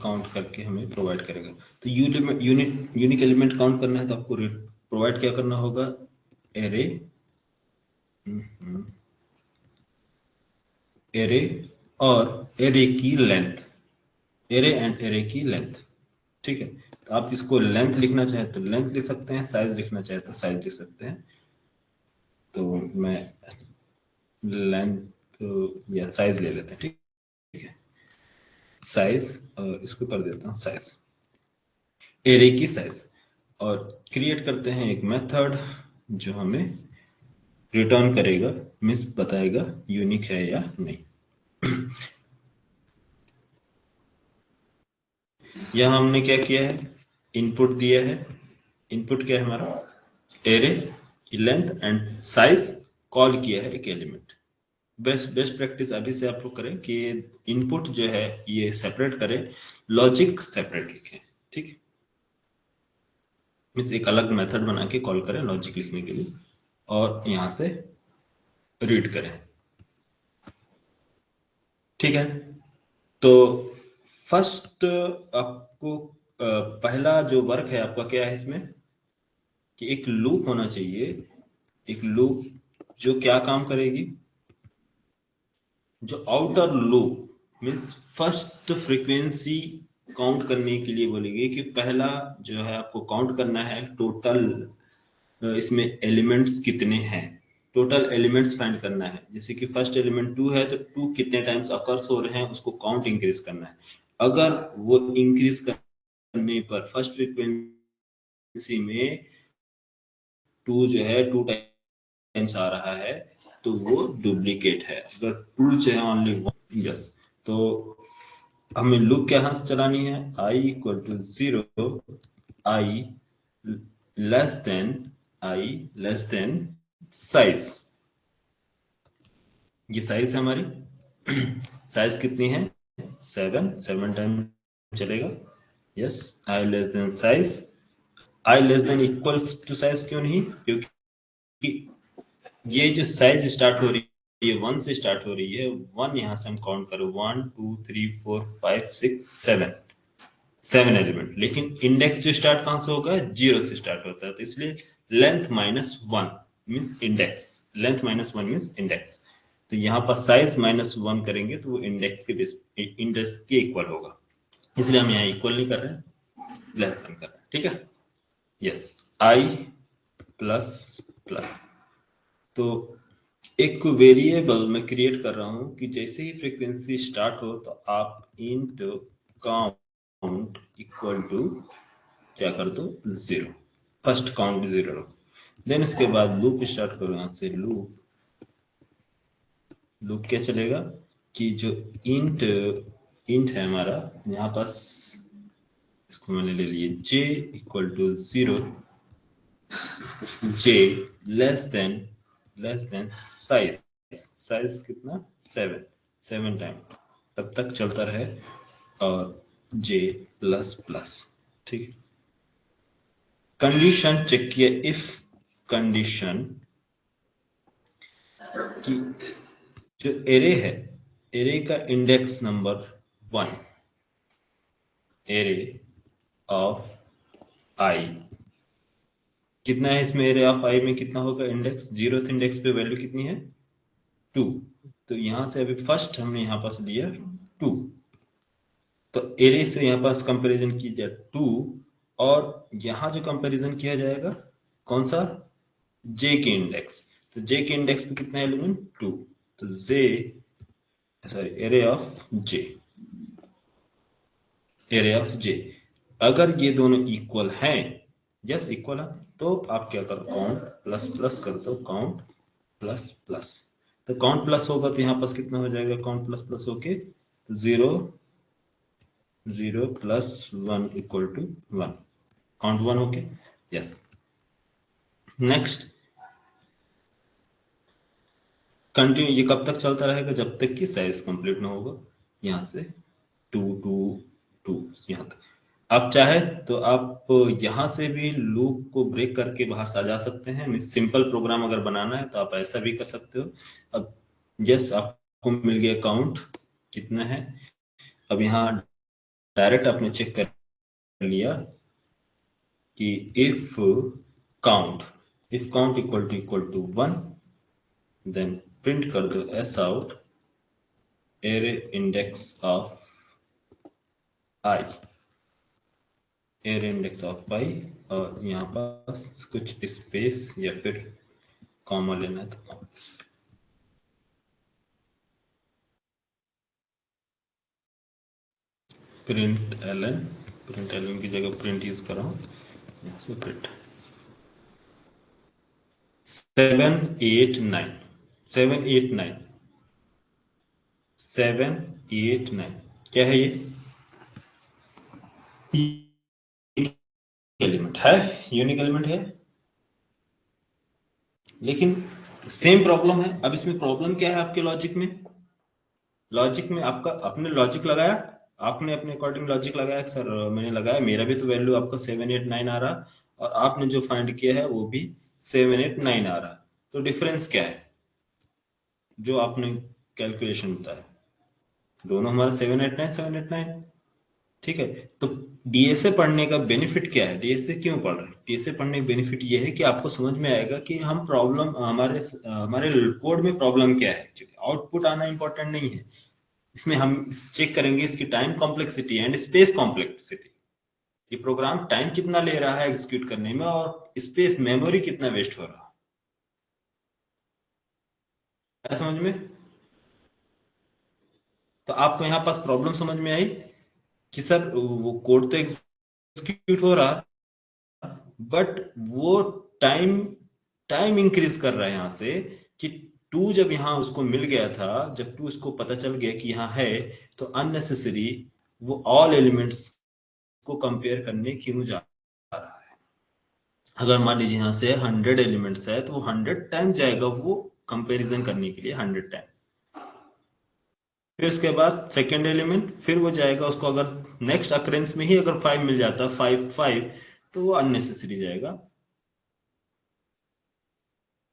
काउंट करके हमें प्रोवाइड करेगा। तो यूनिक एलिमेंट काउंट करना है, तो आपको प्रोवाइड क्या करना होगा, एरे और एरे की लेंथ, एरे एंड एरे की लेंथ, ठीक है। तो आप इसको लेंथ लिखना चाहे तो लेंथ लिख सकते हैं, साइज लिखना चाहे तो साइज लिख सकते हैं। तो मैं लेंथ या साइज ले लेते हैं, ठीक है, साइज, और इसको कर देता हूँ साइज, एरे की साइज, और क्रिएट करते हैं एक मेथड जो हमें रिटर्न करेगा, मीन्स बताएगा यूनिक है या नहीं। यहाँ हमने क्या किया है, इनपुट दिया है। इनपुट क्या है हमारा, एरे की लेंथ एंड साइज, कॉल किया है एक एलिमेंट। बेस्ट प्रैक्टिस अभी से आप लोग करें कि इनपुट जो है ये सेपरेट करें, लॉजिक सेपरेट लिखें, ठीक है। मीन्स एक अलग मेथड बना के कॉल करें लॉजिक लिखने के लिए, और यहाँ से रीड करें, ठीक है। तो फर्स्ट आपको पहला जो वर्क है आपका क्या है इसमें, कि एक लूप होना चाहिए, एक लूप जो क्या काम करेगी, जो outer loop means first frequency count करने के लिए बोलेगी, कि पहला जो है आपको काउंट करना है टोटल, इसमें एलिमेंट्स कितने हैं, टोटल एलिमेंट्स फाइंड करना है। जैसे कि फर्स्ट एलिमेंट 2 है, तो 2 कितने टाइम्स अकर्स हो रहे हैं, उसको काउंट इंक्रीज करना है। अगर वो इंक्रीज करने पर फर्स्ट फ्रीक्वेंसी में 2 जो है 2 टाइम्स आ रहा है, तो वो डुप्लीकेट है। अगर 2 जो है ओनली 1, यस, तो हमें लूप क्या हाथ चलानी है, i equal to 0, i less than size. ये साइज है हमारी, साइज कितनी है 7 टाइम चलेगा, yes, i less than size, i less than equals to size क्यों नहीं, क्योंकि ये जो साइज स्टार्ट हो रही है, ये 1 से स्टार्ट हो रही है, 1 यहाँ से हम काउंट करें 1 2 3 4 5 6 7 एलिमेंट, लेकिन इंडेक्स जो स्टार्ट कहाँ से होगा, 0 से स्टार्ट होता है। तो इसलिए length -1 means index, length -1 means index. तो यहाँ पर साइज -1 करेंगे तो वो इंडेक्स के इक्वल होगा, इसलिए हम यहाँ इक्वल नहीं कर रहे हैं, लेस देन कर रहे हैं, ठीक है, यस, i प्लस प्लस। तो एक वेरिएबल मैं क्रिएट कर रहा हूं कि जैसे ही फ्रीक्वेंसी स्टार्ट हो तो आप इंट काउंट इक्वल टू क्या कर दो 0, फर्स्ट काउंट 0 रखो। देन इसके बाद लूप स्टार्ट करो, यहाँ से लूप क्या चलेगा, कि जो इंट है हमारा, यहाँ पर इसको मैंने ले लिए j equal to 0, j less than size, size कितना 7 टाइम, तब तक चलता रहे, और j प्लस प्लस, ठीक है। कंडीशन चेक किया, इफ कंडीशन कि जो एरे है, एरे का index number 1, array of i कितना है इसमें, एरे ऑफ आई में कितना होगा इंडेक्स, 0th इंडेक्स पे वैल्यू कितनी है 2। तो यहाँ से अभी फर्स्ट हमने यहाँ पास लिया 2, तो एरे से यहाँ पास कंपैरिजन की जाए 2, और यहाँ जो कंपैरिजन किया जाएगा कौन सा, जे के इंडेक्स। तो जे के इंडेक्स पे कितना एलिमेंट 2, तो array of J, array of J. अगर ये दोनों इक्वल हैं, यस इक्वल है, तो आप क्या करो, काउंट प्लस प्लस कर दो, काउंट प्लस प्लस। तो काउंट प्लस होगा तो यहाँ पास कितना हो जाएगा, काउंट प्लस प्लस होके 0 0 प्लस 1 इक्वल टू 1, काउंट 1 होके, यस। नेक्स्ट कंटिन्यू, ये कब तक चलता रहेगा, जब तक कि साइज कंप्लीट ना होगा, यहाँ से 2 2 2 यहाँ तक। आप चाहे तो आप यहाँ से भी लूप को ब्रेक करके बाहर आ जा सकते हैं। सिंपल प्रोग्राम अगर बनाना है तो आप ऐसा भी कर सकते हो। अब यस आपको मिल गया काउंट कितना है, अब यहाँ डायरेक्ट आपने चेक कर लिया कि if count equal to 1, then print कर दो S out array index of I, array index of I, और यहाँ पास कुछ स्पेस या फिर कॉमा लेना है तो प्रिंट एलन की जगह प्रिंट यूज कर रहा हूँ, यहाँ से प्रिंट 7 8 9 7 8 9 7 8 9 क्या है ये एलिमेंट है, यूनिक एलिमेंट है, लेकिन सेम प्रॉब्लम है। अब इसमें प्रॉब्लम क्या है आपके लॉजिक में, लॉजिक में आपका अपने लॉजिक लगाया, आपने अपने अकॉर्डिंग लॉजिक लगाया, सर मैंने लगाया, मेरा भी तो वैल्यू आपका 7 8 9 आ रहा, और आपने जो फाइंड किया है वो भी 7 8 9 आ रहा, तो डिफरेंस क्या है जो आपने कैलकुलेशन बताया, दोनों हमारा 7 8 9 7 8 9, ठीक है। तो डीएसए पढ़ने का बेनिफिट क्या है, डीएसए क्यों पढ़ रहे हैं, डीएसए पढ़ने का बेनिफिट ये है कि आपको समझ में आएगा कि हम प्रॉब्लम हमारे कोड में प्रॉब्लम क्या है। आउटपुट आना इंपॉर्टेंट नहीं है, इसमें हम चेक करेंगे इसकी time complexity and space complexity, ये प्रोग्राम टाइम कितना ले रहा है एग्जीक्यूट करने में, और स्पेस मेमोरी कितना वेस्ट हो रहा है, समझ में। तो आपको यहाँ पास प्रॉब्लम समझ में आई कि सर वो कोड तो एग्जीक्यूट हो रहा, बट वो टाइम टाइम इंक्रीज कर रहा है यहाँ से, कि 2 जब यहाँ उसको मिल गया था, जब 2 उसको पता चल गया कि यहाँ है, तो अननेसेसरी वो ऑल एलिमेंट्स को कंपेयर करने क्यों जा रहा है। अगर मान लीजिए यहाँ से 100 एलिमेंट्स है तो वो 100 टाइम जाएगा वो कंपेरिजन करने के लिए, 100 टाइम। फिर उसके बाद सेकेंड एलिमेंट, फिर वो जाएगा, उसको अगर नेक्स्ट अकरेंस में ही अगर 5 मिल जाता, 5 तो वो अननेसेसरी जाएगा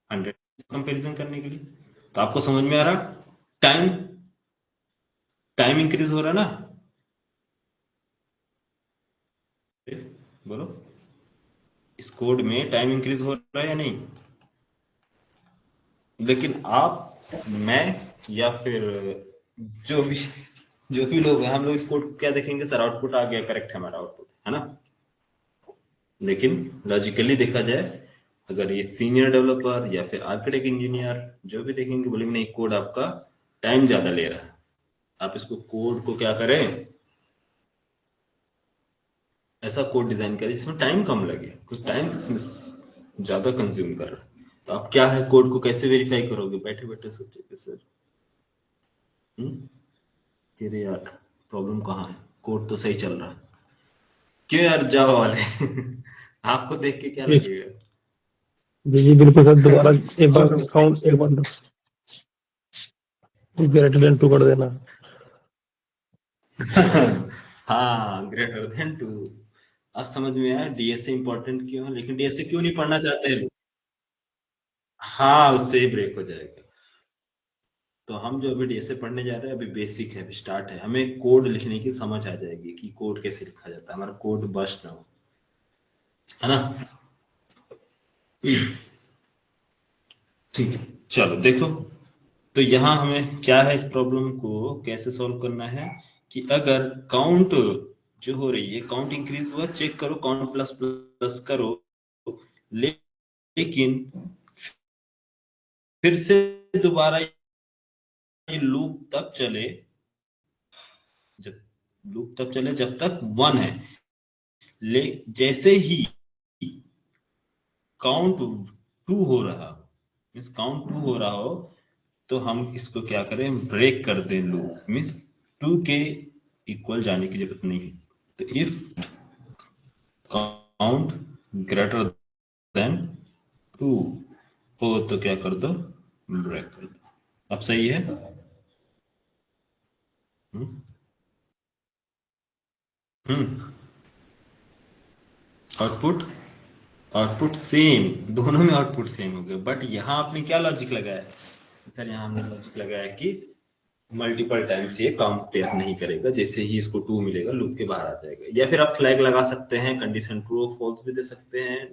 100 कंपेरिजन करने के लिए। तो आपको समझ में आ रहा, टाइम टाइम इंक्रीज हो रहा ना, बोलो इस कोड में टाइम इंक्रीज हो रहा है या नहीं। लेकिन आप, मैं, या फिर जो भी जो भी लोग हैं, हम लोग इस कोड को क्या देखेंगे, सर आउटपुट आ गया, करेक्ट है हमारा आउटपुट, है ना। लेकिन लॉजिकली देखा जाए, अगर ये सीनियर डेवलपर या फिर आर्किटेक्ट इंजीनियर जो भी देखेंगे, बोलेंगे नहीं कोड आपका टाइम ज्यादा ले रहा है, आप इसको कोड को क्या करें, ऐसा कोड डिजाइन करें जिसमें टाइम कम लगे, कुछ टाइम ज्यादा कंज्यूम कर रहा है। तो आप क्या है, कोड को कैसे वेरीफाई करोगे, बैठे बैठे सोचे कि सर तेरे यार प्रॉब्लम कहाँ है, कोड तो सही चल रहा है, क्यों यार जावा वाले आपको देख के क्या लगेगा। जी जी बिल्कुल सर, दोबारा एक बार काउंट, एक बार ग्रेटर देन 2 कर देना। हाँ ग्रेटर देन 2, अब समझ में आया डीएसए इंपॉर्टेंट क्यों है, लेकिन डीएसए क्यों नहीं पढ़ना चाहते हैं लोग। हाँ उससे ही ब्रेक हो जाएगा। तो हम जो अभी डीएसए पढ़ने जा रहे हैं, अभी बेसिक है, अभी स्टार्ट है, हमें कोड लिखने की समझ आ जाएगी कि कोड कैसे लिखा जाता है, हमारा कोड बस्ट ना हो, है ना। ठीक है, चलो देखो, तो यहाँ हमें क्या है, इस प्रॉब्लम को कैसे सॉल्व करना है कि अगर काउंट जो हो रही है, काउंट इंक्रीज हुआ, चेक करो, काउंट प्लस प्लस करो, लेकिन फिर से दोबारा ये लूप तब चले, जब तक 1 है, ले जैसे ही काउंट 2 हो रहा हो, मीन्स काउंट 2 हो रहा हो, तो हम इसको क्या करें, ब्रेक कर दें लूप, मीन्स 2 के इक्वल जाने की जरूरत नहीं है। तो इफ काउंट ग्रेटर देन 2 हो तो क्या कर दो, ब्रेक कर दो। अब सही है? आउटपुट आउटपुट सेम, दोनों में आउटपुट सेम हो गया, बट यहाँ आपने क्या लॉजिक लगाया सर, यहाँ हमने लॉजिक लगाया कि मल्टीपल टाइम्स ये कंपेयर नहीं करेगा, जैसे ही इसको 2 मिलेगा लूप के बाहर आ जाएगा। या फिर आप फ्लैग लगा सकते हैं, कंडीशन ट्रू और फॉल्स भी दे सकते हैं,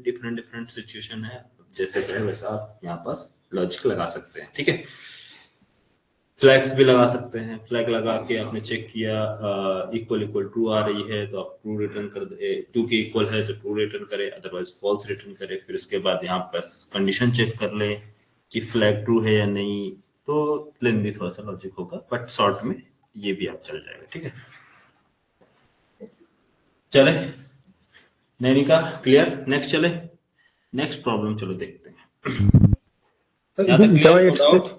डिफरेंट सिचुएशन है, जैसे चाहे वैसा आप यहाँ पर लॉजिक लगा सकते हैं। ठीक है, फ्लैग्स भी लगा सकते हैं, फ्लैग लगा के आपने चेक किया इक्वल इक्वल ट्रू आ रही है तो आप ट्रू रिटर्न कर दे, 2 के इक्वल है तो ट्रू रिटर्न करे, अदरवाइज फॉल्स रिटर्न करे। फिर उसके बाद यहाँ पर कंडीशन चेक कर ले कि फ्लैग ट्रू है या नहीं, तो लेंदी थोड़ा सा लॉजिक होगा, बट शॉर्ट में ये भी आप चल जाएगा। ठीक है, चले नैनिका, क्लियर? नेक्स्ट चले, नेक्स्ट प्रॉब्लम चलो देखते हैं। यहाँ तक जावा क्लियर? 8 से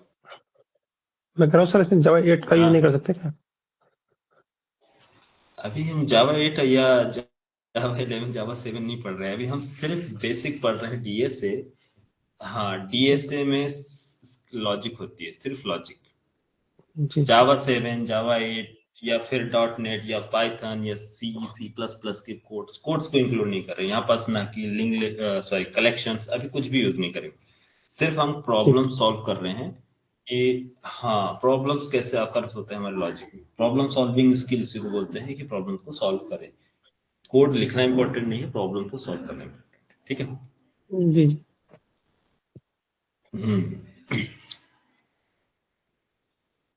मैं कह रहा हूँ सर, इसमें जावा 8 का यूज नहीं कर सकते क्या? अभी हम जावा 8 या जावा 11 जावा 7 नहीं पढ़ रहे हैं, अभी हम सिर्फ बेसिक पढ़ रहे हैं डीएसए। हाँ, डीएसए में लॉजिक होती है, सिर्फ लॉजिक। जी जावा 7 जावा 8 या फिर डॉट नेट या पाइथन या सी प्लस प्लस के कोड्स को इंक्लूड नहीं कर रहे हैं यहाँ पास, ना कि लिंक सॉरी कलेक्शंस, अभी कुछ भी यूज नहीं करेंगे। सिर्फ हम प्रॉब्लम सॉल्व कर रहे हैं कि हाँ, प्रॉब्लम्स कैसे आकर होते हैं हमारे लॉजिक में। प्रॉब्लम सॉल्विंग स्किल इसी को बोलते हैं कि प्रॉब्लम्स को सॉल्व करें। कोड लिखना इंपॉर्टेंट नहीं है, प्रॉब्लम को सॉल्व करना इंपॉर्टेंट। ठीक है, जी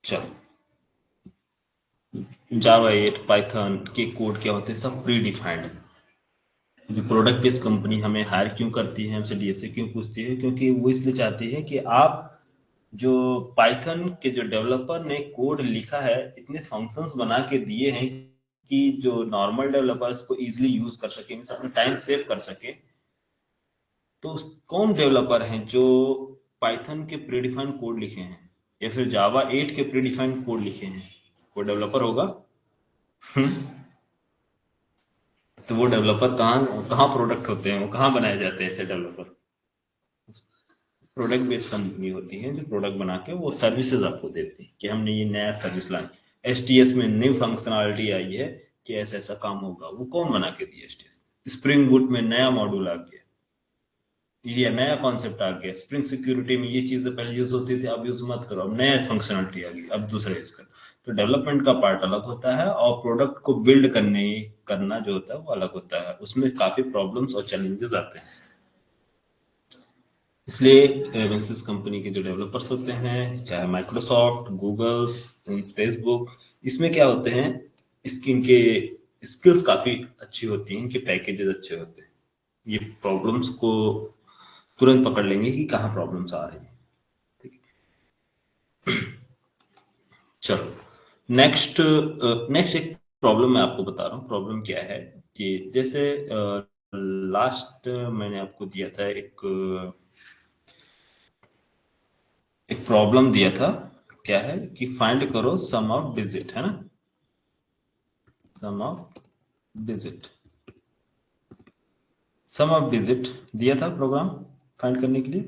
चलो, जावा 8 पाइथन के कोड क्या होते हैं, सब प्री डिफाइंड है। जो प्रोडक्ट बेस्ड कंपनी हमें हायर क्यों करती है, हमसे डीएसए क्यों पूछती है, क्योंकि वो इसलिए चाहती है कि आप जो पाइथन के जो डेवलपर ने कोड लिखा है, इतने फंक्शंस बना के दिए हैं कि जो नॉर्मल डेवलपर्स को इजीली यूज कर सके, अपना टाइम सेव कर सके। तो कौन डेवलपर हैं जो पाइथन के प्रीडिफाइंड कोड लिखे हैं या फिर जावा 8 के प्रीडिफाइंड कोड लिखे हैं? वो डेवलपर होगा। तो वो डेवलपर कहाँ कहाँ प्रोडक्ट होते हैं, वो कहाँ बनाए जाते हैं ऐसे डेवलपर? प्रोडक्ट बेस्ड कंपनी होती है जो प्रोडक्ट बना के वो सर्विसेज आपको देती है कि हमने ये नया सर्विस लाया, एसटीएस में न्यू फंक्शनलिटी आई है कि ऐसा ऐसा काम होगा। वो कौन बना के दिया? एसटीएस। स्प्रिंग बूट में नया मॉड्यूल आ गया, ये नया कॉन्सेप्ट आ गया। स्प्रिंग सिक्योरिटी में ये चीजें पहले यूज होती थी, अब यूज मत करो, अब नया फंक्शनलिटी आ गई, अब दूसरा यूज करो। तो डेवलपमेंट का पार्ट अलग होता है और प्रोडक्ट को बिल्ड करना जो होता है वो अलग होता है, उसमें काफी प्रॉब्लम्स और चैलेंजेस आते हैं। इसलिए एवेंसिस कंपनी के जो डेवलपर्स होते हैं, चाहे माइक्रोसॉफ्ट, गूगल, फेसबुक, इसमें क्या होते हैं, इनके स्किल्स काफी अच्छी होती हैं, इनके पैकेजेस अच्छे होते हैं। ये प्रॉब्लम्स को तुरंत पकड़ लेंगे कि कहाँ प्रॉब्लम्स आ रही हैं। ठीक है, चलो नेक्स्ट एक प्रॉब्लम मैं आपको बता रहा हूँ। प्रॉब्लम क्या है कि जैसे लास्ट मैंने आपको दिया था, एक प्रॉब्लम दिया था, क्या है कि फाइंड करो सम ऑफ डिजिट, है ना, sum of digit, sum of digit दिया था प्रोग्राम फाइंड करने के लिए।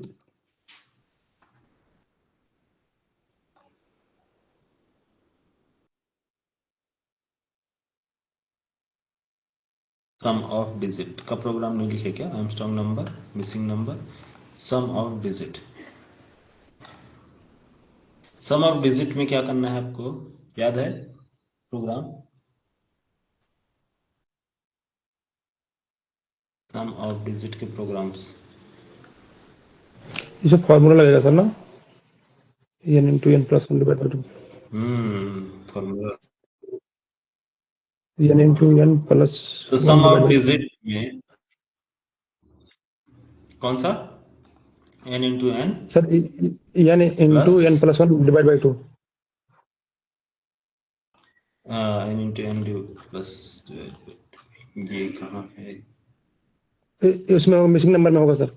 सम ऑफ डिजिट का प्रोग्राम नहीं लिखे क्या? Armstrong number, missing number, sum of digit. Sum of digit में क्या करना है आपको याद है प्रोग्राम? सम ऑफ डिजिट के प्रोग्राम्स इसमें फॉर्मूला लगेगा सर ना, n into N plus one divide by two, formula. n into N plus तो one sum of divide by digit में कौन सा n into N sir, n into plus N plus one divide by two. n into N plus, ये कहाँ है? इसमें मिसिंग नंबर में होगा सर।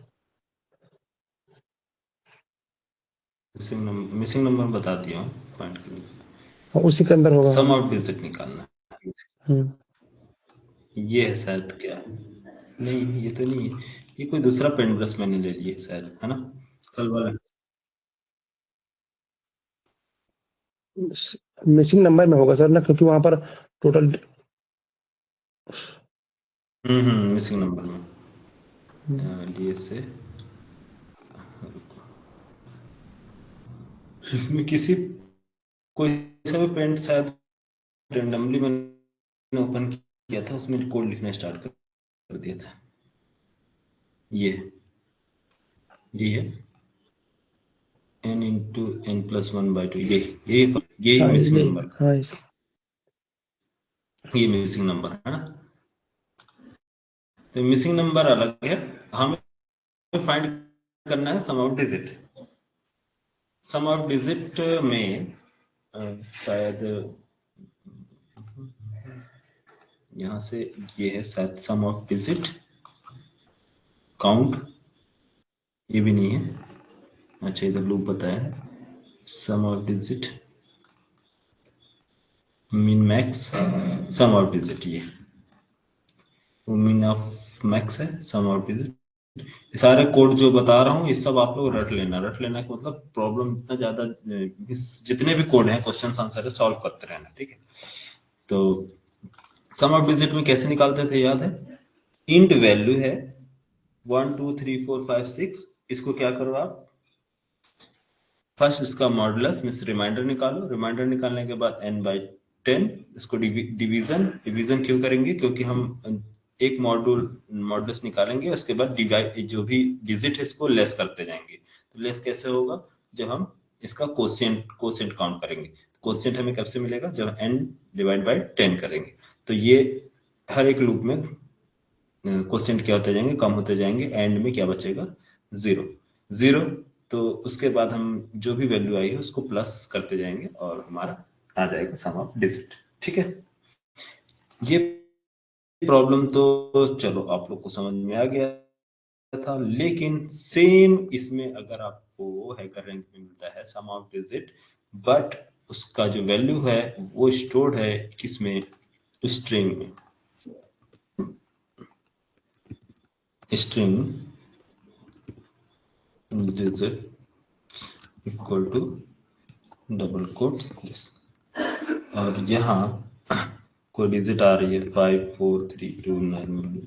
मिसिंग नंबर बता दिया हूँ पॉइंट के लिए। हाँ, उसी के अंदर होगा। सम ऑफ डिजिट निकालना है। ये है शायद, क्या नहीं, ये तो नहीं है, ये कोई दूसरा पेन ब्रश मैंने ले लिया शायद, है ना, कल वाला। मिसिंग नंबर में होगा सर ना, क्योंकि वहाँ पर टोटल मिसिंग नंबर में डी से इसमें किसी कोई सा भी पेंट शायद रेंडमली मैंने ओपन किया था, उसमें कोड लिखना स्टार्ट कर दिया था। ये है n into N plus one by two, ये मिसिंग नंबर, हाँ, ये मिसिंग नंबर है ना। तो मिसिंग नंबर अलग है, हमें फाइंड करना है sum of digit. Sum of digit में शायद यहाँ से ये है शायद सम ऑफ डिजिट काउंट, ये भी नहीं है। अच्छा, इधर लूप बताया है sum of digit min max, sum of digit, ये मिन ऑफ मैक्स है, सम ऑफ डिजिट। सारे कोड जो बता रहा हूँ ये सब आप लोग रट लेना का मतलब प्रॉब्लम इतना ज्यादा, जितने भी कोड हैं क्वेश्चन आंसर है सॉल्व करते रहना, ठीक है। तो सम ऑफ डिजिट में कैसे निकालते थे याद है? इंट वैल्यू है 1 2 3 4 5 6, इसको क्या करो आप, फर्स्ट इसका मॉडुलस मीन्स रिमाइंडर निकालो, रिमाइंडर निकालने के बाद n/10, इसको डिवीजन क्यों करेंगे, क्योंकि हम एक मॉडुलस निकालेंगे, उसके बाद डिवाइड जो भी डिजिट है इसको लेस करते जाएंगे। तो लेस कैसे होगा, जब हम इसका कोसेंट काउंट करेंगे। कोसेंट हमें कब से मिलेगा, जब n/10 करेंगे। तो ये हर एक लूप में कोसेंट क्या होते जाएंगे, कम होते जाएंगे, एंड में क्या बचेगा, 0। तो उसके बाद हम जो भी वैल्यू आई है उसको प्लस करते जाएंगे और हमारा आ जाएगा सम ऑफ डिजिट, ठीक है। ये प्रॉब्लम तो चलो आप लोग को समझ में आ गया था, लेकिन सेम इसमें अगर आपको हैकर रैंक में मिलता है सम ऑफ डिजिट, बट उसका जो वैल्यू है वो स्टोर्ड है किसमें, स्ट्रिंग में। String digit equal to double quote, और यहाँ कोई डिजिट आ रही है 5 4 3 2 9,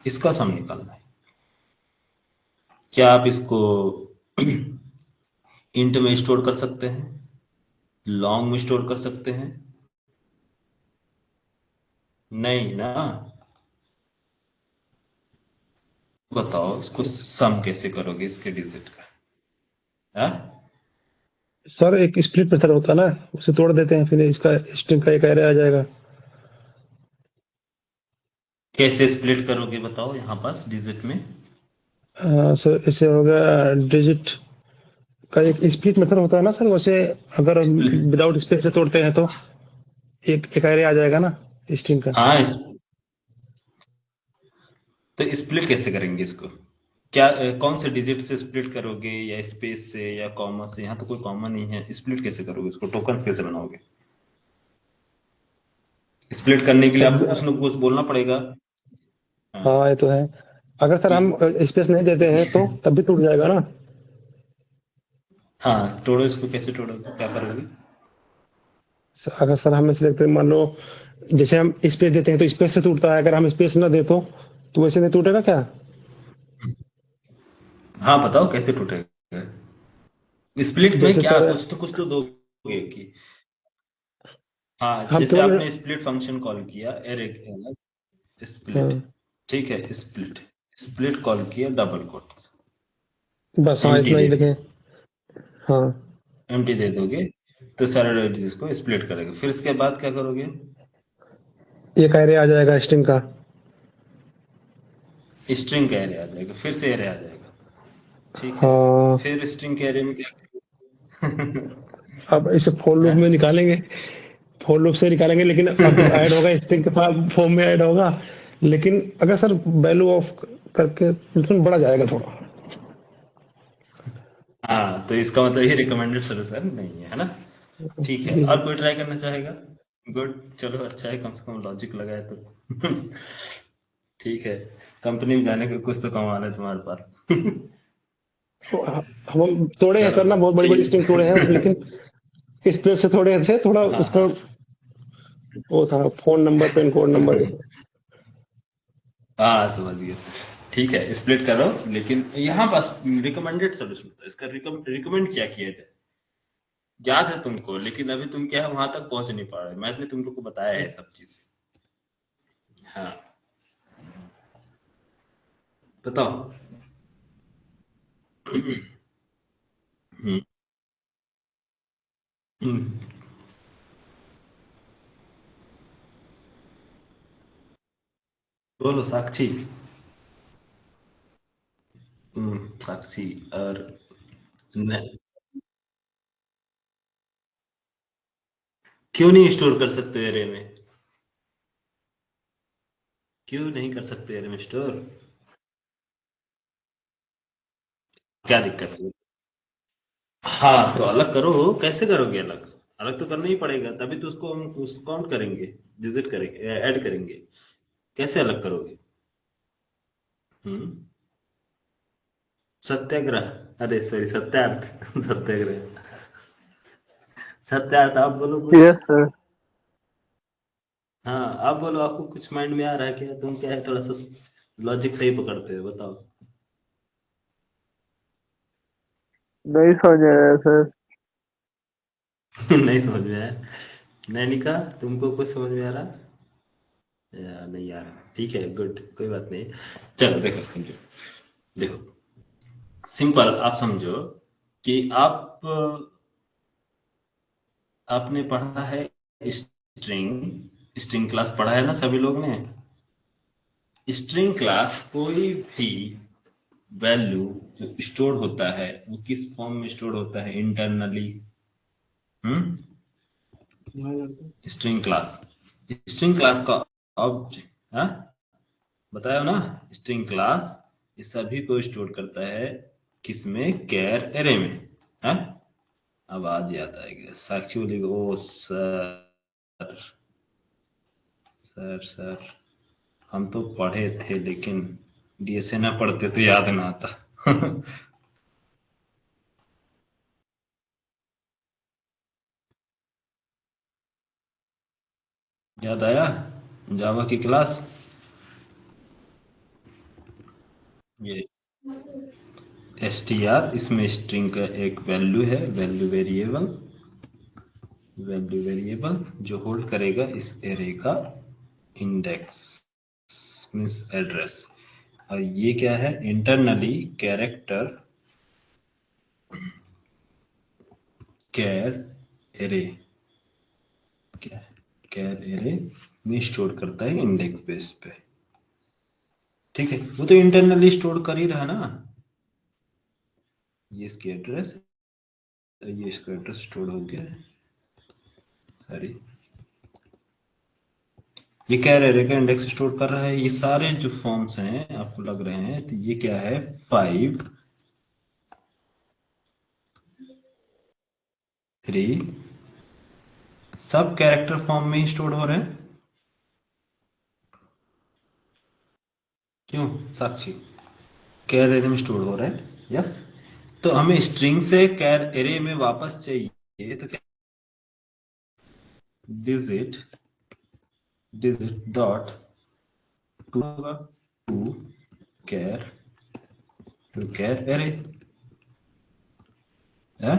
इसका सम निकालना है। क्या आप इसको इंट में स्टोर कर सकते हैं, लॉन्ग में स्टोर कर सकते हैं? नहीं ना। बताओ इसको सम कैसे करोगे इसके डिजिट का, है? सर एक स्प्लिट मेथड होता है ना, उसे तोड़ देते हैं, फिर इसका स्ट्रिंग का एक एरे आ जाएगा। कैसे स्प्लिट करोगे बताओ, यहाँ पास डिजिट में। सर इसे होगा डिजिट का एक स्प्लिट मेथड होता है ना सर, वैसे अगर विदाउट स्पेस से तोड़ते हैं तो एक एरे आ जाएगा ना स्ट्रिंग का। हाँ, तो स्प्लिट कैसे करेंगे इसको, क्या कौन से डिजिट से स्प्लिट करोगे, या स्पेस से या कॉमा से? यहाँ तो कोई कॉमा नहीं है, स्प्लिट कैसे करोगे इसको, टोकन कैसे बनाओगे? स्प्लिट करने के लिए आपको कुछ न कुछ बोलना पड़ेगा। हाँ ये तो है, अगर सर हम स्पेस नहीं देते हैं तो तब भी टूट जाएगा ना। हाँ, तोड़ो इसको, कैसे तोड़ोगे, क्या करोगे? अगर सर हम सिलेक्ट मान लो, जैसे हम स्पेस देते हैं तो स्पेस से टूटता है, अगर हम स्पेस न दे तो वैसे नहीं टूटेगा क्या? हाँ बताओ कैसे टूटेगा स्प्लिट में, क्या कुछ तो दोगे कि हाँ, हम जैसे आपने स्प्लिट फंक्शन कॉल किया एरे, स्प्लिट, ठीक है, स्प्लिट, स्प्लिट कॉल किया, डबल कोट, बस हाँ एम्प्टी इतना ही दे लिखे। हाँ एम्प्टी दे दोगे तो सारा डायरेक्टरीज को स्प्लिट करेगा। फिर इसके बाद क्या करोगे, एक एरे आ जाएगा स्ट्रिंग का। स्ट्रिंग का एरे आ जाएगा, फिर से एरे आ जाएगा, ठीक है। हाँ फिर स्ट्रिंग के एरे में क्या अब इसे फॉर लूप में निकालेंगे, फॉर लूप से निकालेंगे, लेकिन अब ऐड होगा स्ट्रिंग के साथ, फॉर्म में ऐड होगा। लेकिन अगर सर वैल्यू ऑफ करके उसमें बढ़ा जाएगा थोड़ा। हाँ, तो इसका मतलब ये रिकमेंडेड सोल्यूशन नहीं है ना। ठीक है, और कोई ट्राई करना चाहेगा? गुड, चलो अच्छा है, कम से कम लॉजिक लगा है तो ठीक है, कंपनी में जाने के कुछ तो कमाल है तुम्हारे पास हम तोड़े हैं सर ना, बहुत बड़ी बड़ी स्ट्रिंग तोड़े हैं, लेकिन इस तरह से थोड़े थे, थोड़ा हाँ उसका वो था phone number, pin code number. हाँ, समझ गया। ठीक है, स्प्लिट करो, लेकिन यहाँ बस रिकमेंडेड सोल्यूशन था इसका, रिकमेंड क्या किया था याद है तुमको, लेकिन अभी तुम क्या है वहां तक पहुंच नहीं पा रहे, मैंने तुम लोग को बताया है सब चीज। हाँ, बताओ। हम्म, हम्म, बोलो साक्षी। साक्षी और न, क्यों नहीं स्टोर कर सकते एरे में? क्यों नहीं कर सकते एरे में स्टोर? क्या दिक्कत है? हाँ, तो अलग करो, कैसे करोगे अलग? अलग तो करना ही पड़ेगा, तभी तो उसको हम काउंट करेंगे, डिजिट करेंगे, ऐड करेंगे। कैसे अलग करोगे? हम्म, सत्याग्रह, अरे सॉरी, सत्यार्थ सत्याग्रह, सत्यार्थ, आप बोलो कुछ। Yes sir. हाँ, आप बोलो, आपको कुछ माइंड में आ रहा है क्या? तुम क्या है, थोड़ा सा लॉजिक सही पकड़ते हो, बताओ नहीं समझ आया सर। नहीं समझ में आया? नैनिका, तुमको कुछ समझ में आ रहा? या नहीं आ रहा? ठीक है, गुड, कोई बात नहीं। चलो देखो, समझो, देखो, सिंपल आप समझो कि आपने पढ़ा है स्ट्रिंग, स्ट्रिंग क्लास पढ़ा है ना सभी लोग ने? स्ट्रिंग क्लास कोई भी वैल्यू जो स्टोर होता है वो किस फॉर्म में स्टोर होता है इंटरनली? हम्म, स्ट्रिंग क्लास का ऑब्जेक्ट, हाँ बताया ना, स्ट्रिंग क्लास ये सभी को स्टोर करता है, किसमें? कैर एरे में, हाँ। अब आज याद आएगा, साक्षी बोलेगी ओ सर, सर हम तो पढ़े थे, लेकिन डीएसए ना पढ़ते तो याद ना आता याद आया जावा की क्लास? ये str, इसमें स्ट्रिंग का एक वैल्यू है, वैल्यू वेरिएबल जो होल्ड करेगा इस एरे का इंडेक्स मीन्स एड्रेस। और ये क्या है? इंटरनली कैरेक्टर कैर एरे, क्या है? कैर एरे में स्टोर करता है इंडेक्स बेस पे, ठीक है। वो तो इंटरनली स्टोर कर ही रहा ना, ये इसकी एड्रेस, ये इसका एड्रेस स्टोर हो गया है, सॉरी, ये कैर एरे का इंडेक्स स्टोर कर रहा है। ये सारे जो फॉर्म्स हैं आपको लग रहे हैं, तो ये क्या है? 5 3 सब कैरेक्टर फॉर्म में ही स्टोर हो रहे हैं। क्यों साक्षी? कैर एरे में स्टोर हो रहा है, यस। तो हमें स्ट्रिंग से कैर एरे में वापस चाहिए, तो क्या? Digit digit dot to char to char array, है,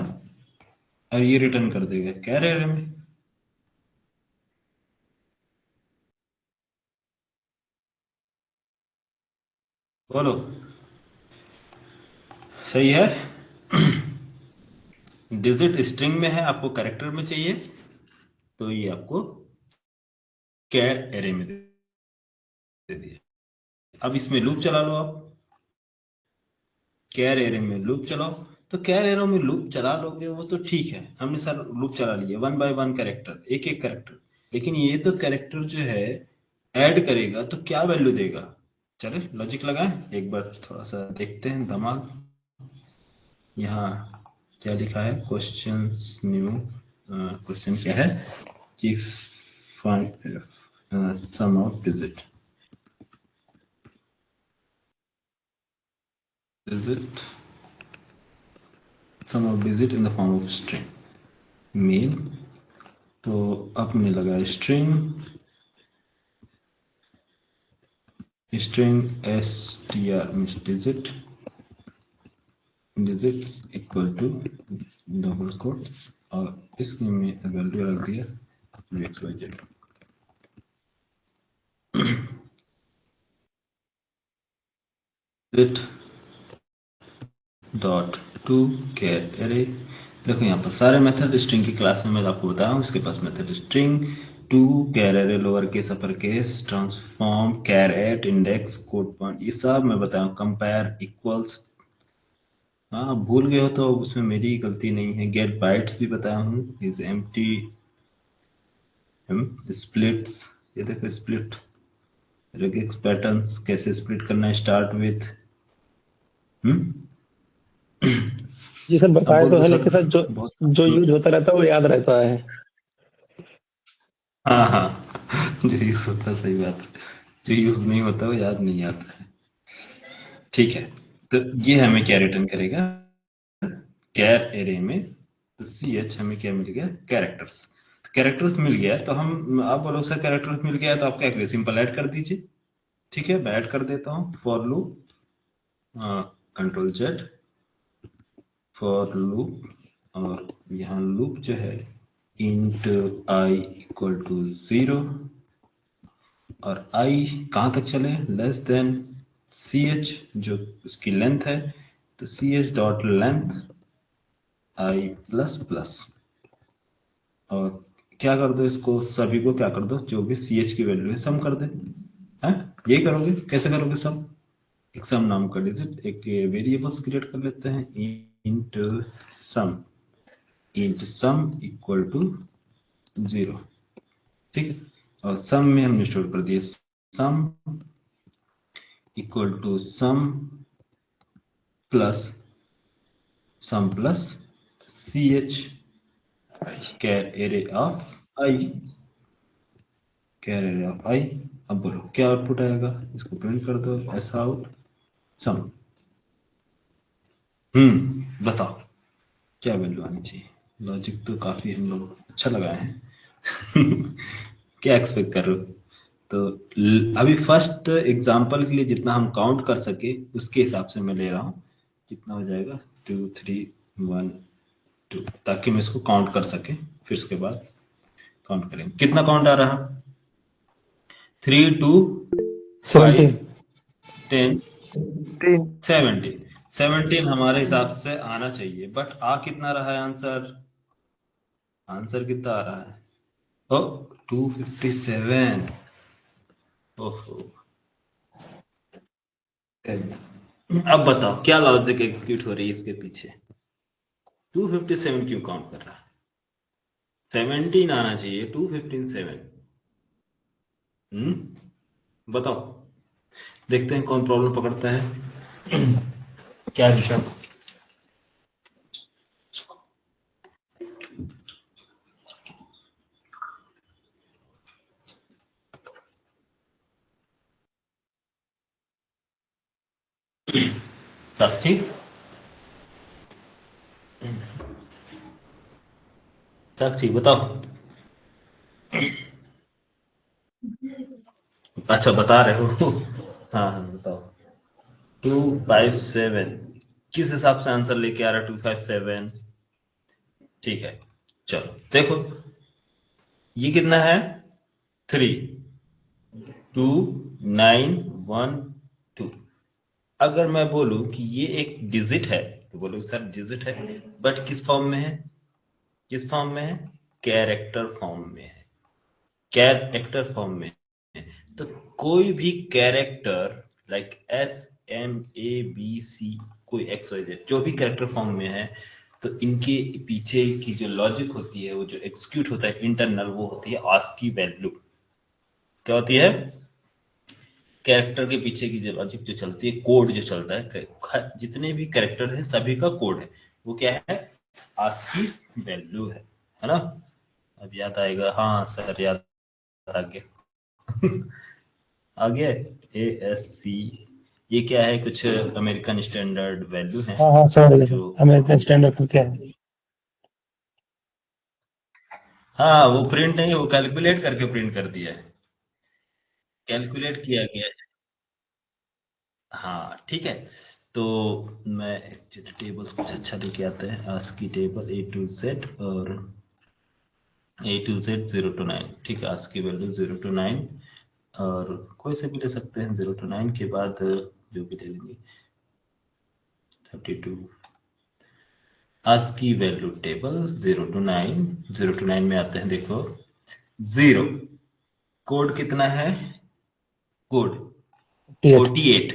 और ये रिटर्न कर देगा कैर एरे में। बोलो सही है। डिजिट स्ट्रिंग में है, आपको कैरेक्टर में चाहिए, तो ये आपको कैर एरे में दे दिए। अब इसमें लूप चला लो आप, कैर एरे में लूप चलाओ। तो कैर एरे में लूप चला लोगे वो तो ठीक है, हमने सर लूप चला लिए 1 बाय 1 कैरेक्टर, एक एक कैरेक्टर। लेकिन ये तो कैरेक्टर जो है ऐड करेगा तो क्या वैल्यू देगा? चले लॉजिक लगाएं एक बार, थोड़ा सा देखते हैं धमाल। यहाँ क्या लिखा है, क्वेश्चन न्यू, क्वेश्चन क्या है कि sum of digit sum of digit in the form of string main. तो आपने लगाया string str means digit equal to double quote, और इसमें मैं वैल्यू रख दिया xyz। Digit dot to char array. देखो यहाँ पर सारे मेथड स्ट्रिंग की क्लास में मैं आपको बताया हूँ। इसके पास method string to char array lower case upper case transform char at index code point, ये सब मैं बताया हूँ। कंपेयर इक्वल्स, हाँ भूल गए हो तो उसमें मेरी गलती नहीं है। गेट बाइट्स भी बताया हूँ, इज एम्प्टी स्प्लिट, ये देखो स्प्लिट रेगेक्स पैटर्न्स कैसे स्प्लिट करना है, स्टार्ट विथ जी सर अब बताए बोल तो दो है, सर। लेकिन सर जो बहुत जो यूज होता रहता है वो याद रहता है। हाँ हाँ जो यूज होता है, सही बात है, जो यूज नहीं होता वो याद नहीं आता है। ठीक है, तो ये हमें क्या रिटर्न करेगा कैर एरे में, तो सी एच हमें क्या मिल गया, कैरेक्टर्स। कैरेक्टर्स मिल गया तो हम, आप बोलो सर कैरेक्टर्स मिल गया तो आप क्या करिए, सिंपल ऐड कर दीजिए। ठीक है, मैं ऐड कर देता हूँ। For loop control Z for loop, और यहाँ लूप जो है इंट आई इक्वल टू 0, और आई कहाँ तक चले, लेस देन सी एच जो उसकी लेंथ है, तो सी एच डॉट लेंथ आई प्लस प्लस, और क्या कर दो इसको, सभी को क्या कर दो, जो भी सी एच की वैल्यू है सम कर दे। हैं, यही करोगे? कैसे करोगे सम? एक सम नाम का डिजिट, एक वेरिएबल्स क्रिएट कर लेते हैं, इंट सम इक्वल टू 0। ठीक है, और सम में हमने स्टोर कर दिया sum equal to sum plus C H char array of I, char array of I. अब बोलो क्या आउटपुट आएगा, इसको प्रिंट कर दो, ऐसा आउट सम। बताओ क्या वैल्यू आनी चाहिए? लॉजिक तो काफी हम लोग अच्छा लगाए हैं। क्या एक्सपेक्ट कर रहे हो? तो अभी फर्स्ट एग्जांपल के लिए जितना हम काउंट कर सके उसके हिसाब से मैं ले रहा हूँ। कितना हो जाएगा, 2 3 1 2, ताकि मैं इसको काउंट कर सके, फिर उसके बाद काउंट करेंगे। कितना काउंट आ रहा, 3 2 5 17 10 3 17 17 हमारे हिसाब से आना चाहिए, बट आ कितना रहा है आंसर? आंसर कितना आ रहा है? ओ 257। ओहो, अब बताओ क्या लॉजिक एग्जीक्यूट हो रही है इसके पीछे? 257 क्यों काउंट कर रहा है? 17 आना चाहिए, 257। बताओ, देखते हैं कौन प्रॉब्लम पकड़ता है। क्या ऋषभ? साक्षी, साक्षी बताओ। अच्छा बता रहे हो। हाँ हाँ बताओ। 257 किस हिसाब से आंसर लेके आ रहा है? 257, ठीक है। चलो देखो ये कितना है, 3 2 9 1 2, अगर मैं बोलूं कि ये एक डिजिट है तो बोलो सर डिजिट है, बट किस फॉर्म में है? किस फॉर्म में है? कैरेक्टर फॉर्म में है। कैरेक्टर फॉर्म में है। तो कोई भी कैरेक्टर लाइक SMABC, कोई XYZ जो भी कैरेक्टर फॉर्म में है, तो इनके पीछे की जो लॉजिक होती है, वो जो एग्जीक्यूट होता है इंटरनल, वो होती है आस्की वैल्यू। क्या होती है? कैरेक्टर के पीछे की जो लॉजिक जो चलती है, कोड जो चलता है, जितने भी कैरेक्टर है सभी का कोड है, वो क्या है? आस्की वैल्यू है ना? अब याद आएगा, हाँ सर याद आ गया। आ गया। ASC, ये क्या है? कुछ अमेरिकन स्टैंडर्ड वैल्यू है हाँ हाँ समझ गया जो, सर, अमेरिकन स्टैंडर्ड क्या है? हाँ वो प्रिंट नहीं, वो कैलकुलेट करके प्रिंट कर दिया है, कैलकुलेट किया गया है। हाँ ठीक है। तो मैं टेबल्स कुछ अच्छा लेके आते हैं, ASCII table A to Z, और A to Z 0 to 9, ठीक है। आस्की वैल्यू 0 to 9, और कोई से भी ले सकते हैं। 0 to 9 के बाद जो भी ले लेंगे 32। ASCII value table 0 to 9, 0 to 9 में आते हैं, देखो 0, कोड कितना है? कोड 48।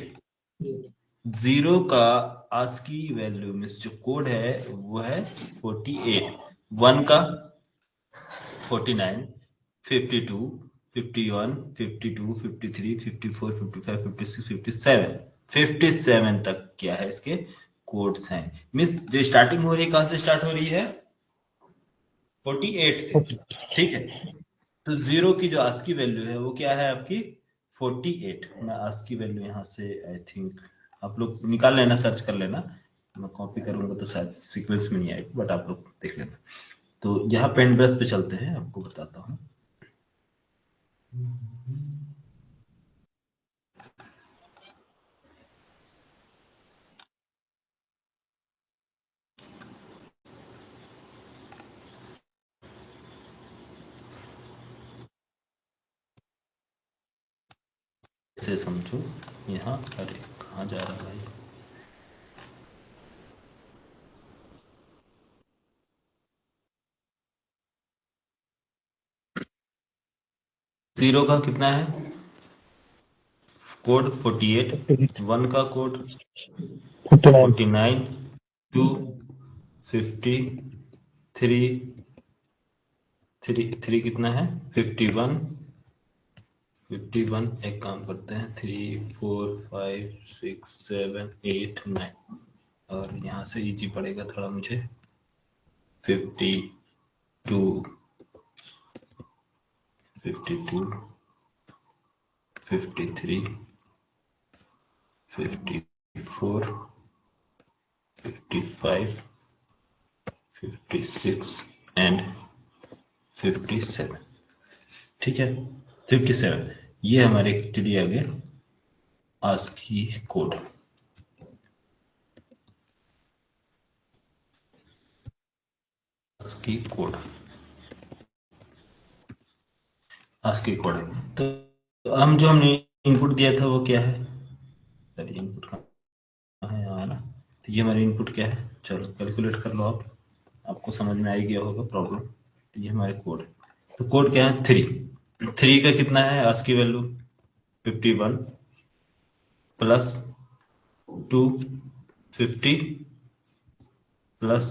0 का आस्की वैल्यू में जो कोड है वो है 48। 1 का 49, 52, 51, 52, 53, 54, 55, 56, 57, 57 तक क्या है इसके कोड्स हैं। मीन्स जो स्टार्टिंग हो रही है, कहाँ से स्टार्ट हो रही है? 48 से, ठीक है। तो 0 की जो आस्की वैल्यू है वो क्या है आपकी? 48। मैं आस्की वैल्यू यहाँ से आई थिंक आप लोग निकाल लेना, सर्च कर लेना, मैं कॉपी करूंगा तो शायद सीक्वेंस में नहीं आएगी, बट आप लोग देख लेना। तो यहाँ पेन ब्रश पे चलते हैं, आपको बताता हूँ। इसे समझो यहाँ, अरे कहाँ जा रहा है भाई? जीरो का कितना है कोड? 48। 1 का कोड 49, 2 50, 3 कितना है? 51। 51, एक काम करते हैं, 3 4 5 6 7 8 9, और यहाँ से इजी पड़ेगा थोड़ा मुझे। 52, 52, 53, 54, 55, 56 एंड 57, ठीक है। 57, ये हमारे एक्चुअली आ गए ASCII code. ASCII code, ASCII code. तो हम जो हमने इनपुट दिया था वो क्या है? सर इनपुट कहाँ है? यहाँ है ना। तो ये हमारे इनपुट क्या है? चलो कैलकुलेट कर लो आप, आपको समझ में आ ही गया होगा प्रॉब्लम। तो ये हमारे कोड, तो कोड क्या है? 3। 3 का कितना है ASCII value? 51 plus 250 plus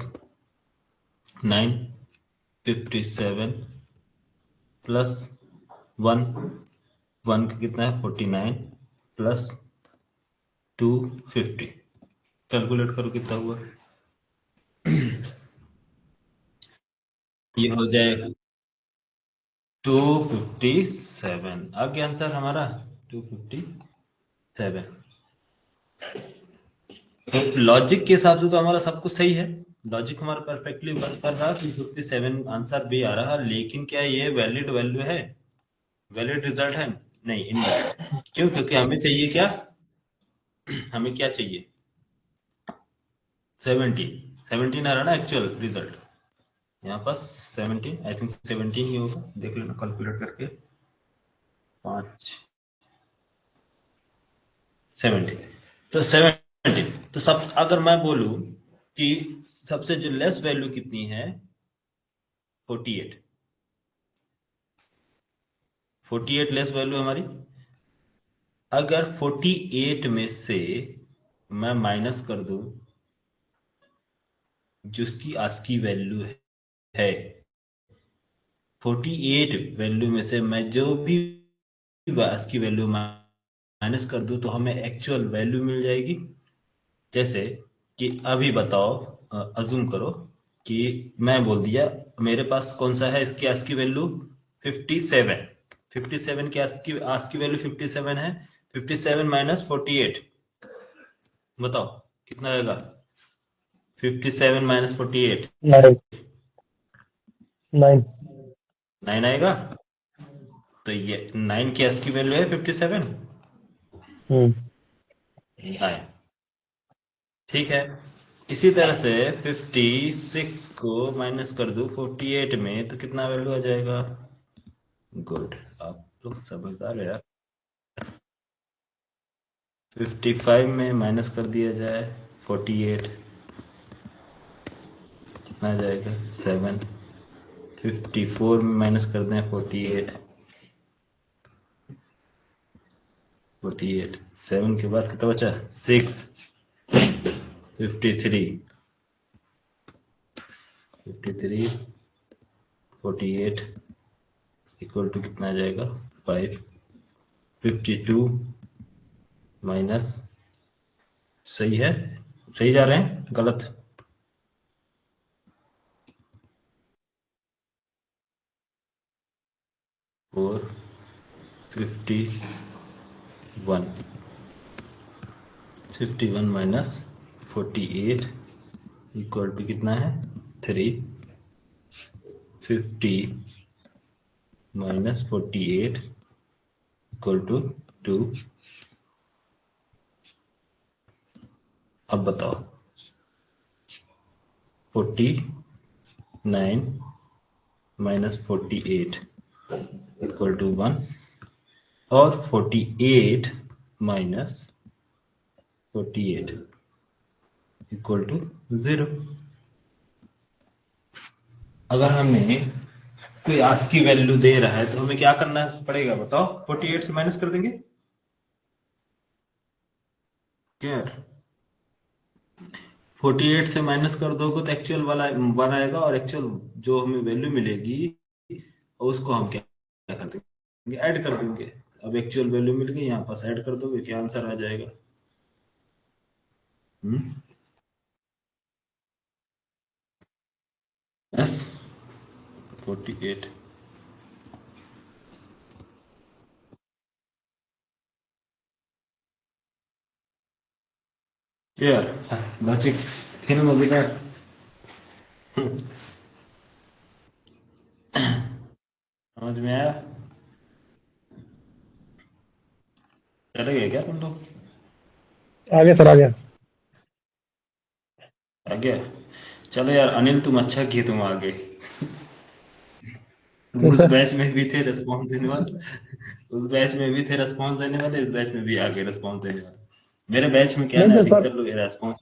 9, 57 plus 1, 1 का कितना है? 49 प्लस 250, कैलकुलेट करो कितना हुआ। ये हो जाएगा 257, आ गया आंसर हमारा 257। तो लॉजिक के हिसाब से तो हमारा सब कुछ सही है, लॉजिक हमारा परफेक्टली वर्क कर रहा है, 257 आंसर भी आ रहा है। लेकिन क्या ये वैलिड वैल्यू है? वैलिड रिजल्ट है? नहीं, इनवैलिड। क्यों? क्योंकि हमें चाहिए क्या? हमें क्या चाहिए? 17। 17 आ रहा ना एक्चुअल रिजल्ट, यहाँ पर 17, आई थिंक 17 ही होगा, देख लेना कैलकुलेट करके। 5 17, तो 70। तो सब अगर मैं बोलूं कि सबसे जो लेस वैल्यू कितनी है 48, 48 लेस वैल्यू हमारी। अगर 48 में से मैं माइनस कर दूं जिसकी आज की वैल्यू है 48 वैल्यू में से मैं जो भी आज की वैल्यू माइनस कर दूं तो हमें एक्चुअल वैल्यू मिल जाएगी। जैसे कि अभी बताओ, अज्यूम करो कि मैं बोल दिया मेरे पास कौन सा है, इसकी आज की वैल्यू 57। 57 की आज की वैल्यू 57 है। 57 माइनस 48 बताओ कितना आएगा? 57 माइनस 48 9 9 आएगा। तो ये 9 की आज की वैल्यू है 57। आए, ठीक है। इसी तरह से 56 को माइनस कर दूं 48 में तो कितना वैल्यू आ जाएगा? गुड, आप लोग समझदार हो यार। 55 में माइनस कर दिया जाए 48 कितना आ जाएगा? 7। 54 में माइनस कर दें 48 7 के बाद कितना बचा? 6। 53 48 इक्वल टू कितना आ जाएगा? 5। 52 माइनस, सही है? सही जा रहे हैं गलत? और 51 माइनस 48 इक्वल टू कितना है? 3। 50 माइनस 48 इक्वल टू 2। अब बताओ 49 माइनस 48 इक्वल टू 1 और 48 माइनस 48 इक्वल टू 0। अगर हमें कोई आज की वैल्यू दे रहा है तो हमें क्या करना पड़ेगा बताओ? 48 से माइनस कर देंगे क्या? 48 से माइनस कर दोगे तो एक्चुअल वाला आएगा और एक्चुअल जो हमें वैल्यू मिलेगी उसको हम क्या कर देंगे? ऐड कर देंगे। अब एक्चुअल वैल्यू मिल गई, यहाँ पास ऐड कर दोगे क्या आंसर आ जाएगा? यस, 48। यार लॉजिक फिल्म होगी ना। समझ में आया? चले गए क्या तुम लोग? आगे सर, आ गया। आ गया? चलो यार अनिल, तुम अच्छा किए तुम आ गए। तुम उस बैच में भी थे रेस्पॉन्स देने वाले, उस बैच में भी थे रेस्पॉन्स देने वाले, इस बैच में भी आ गए रेस्पॉन्स देने वाले। मेरे बैच में क्या नहीं ना तो अधिकतर सर, लोग रेस्पॉन्स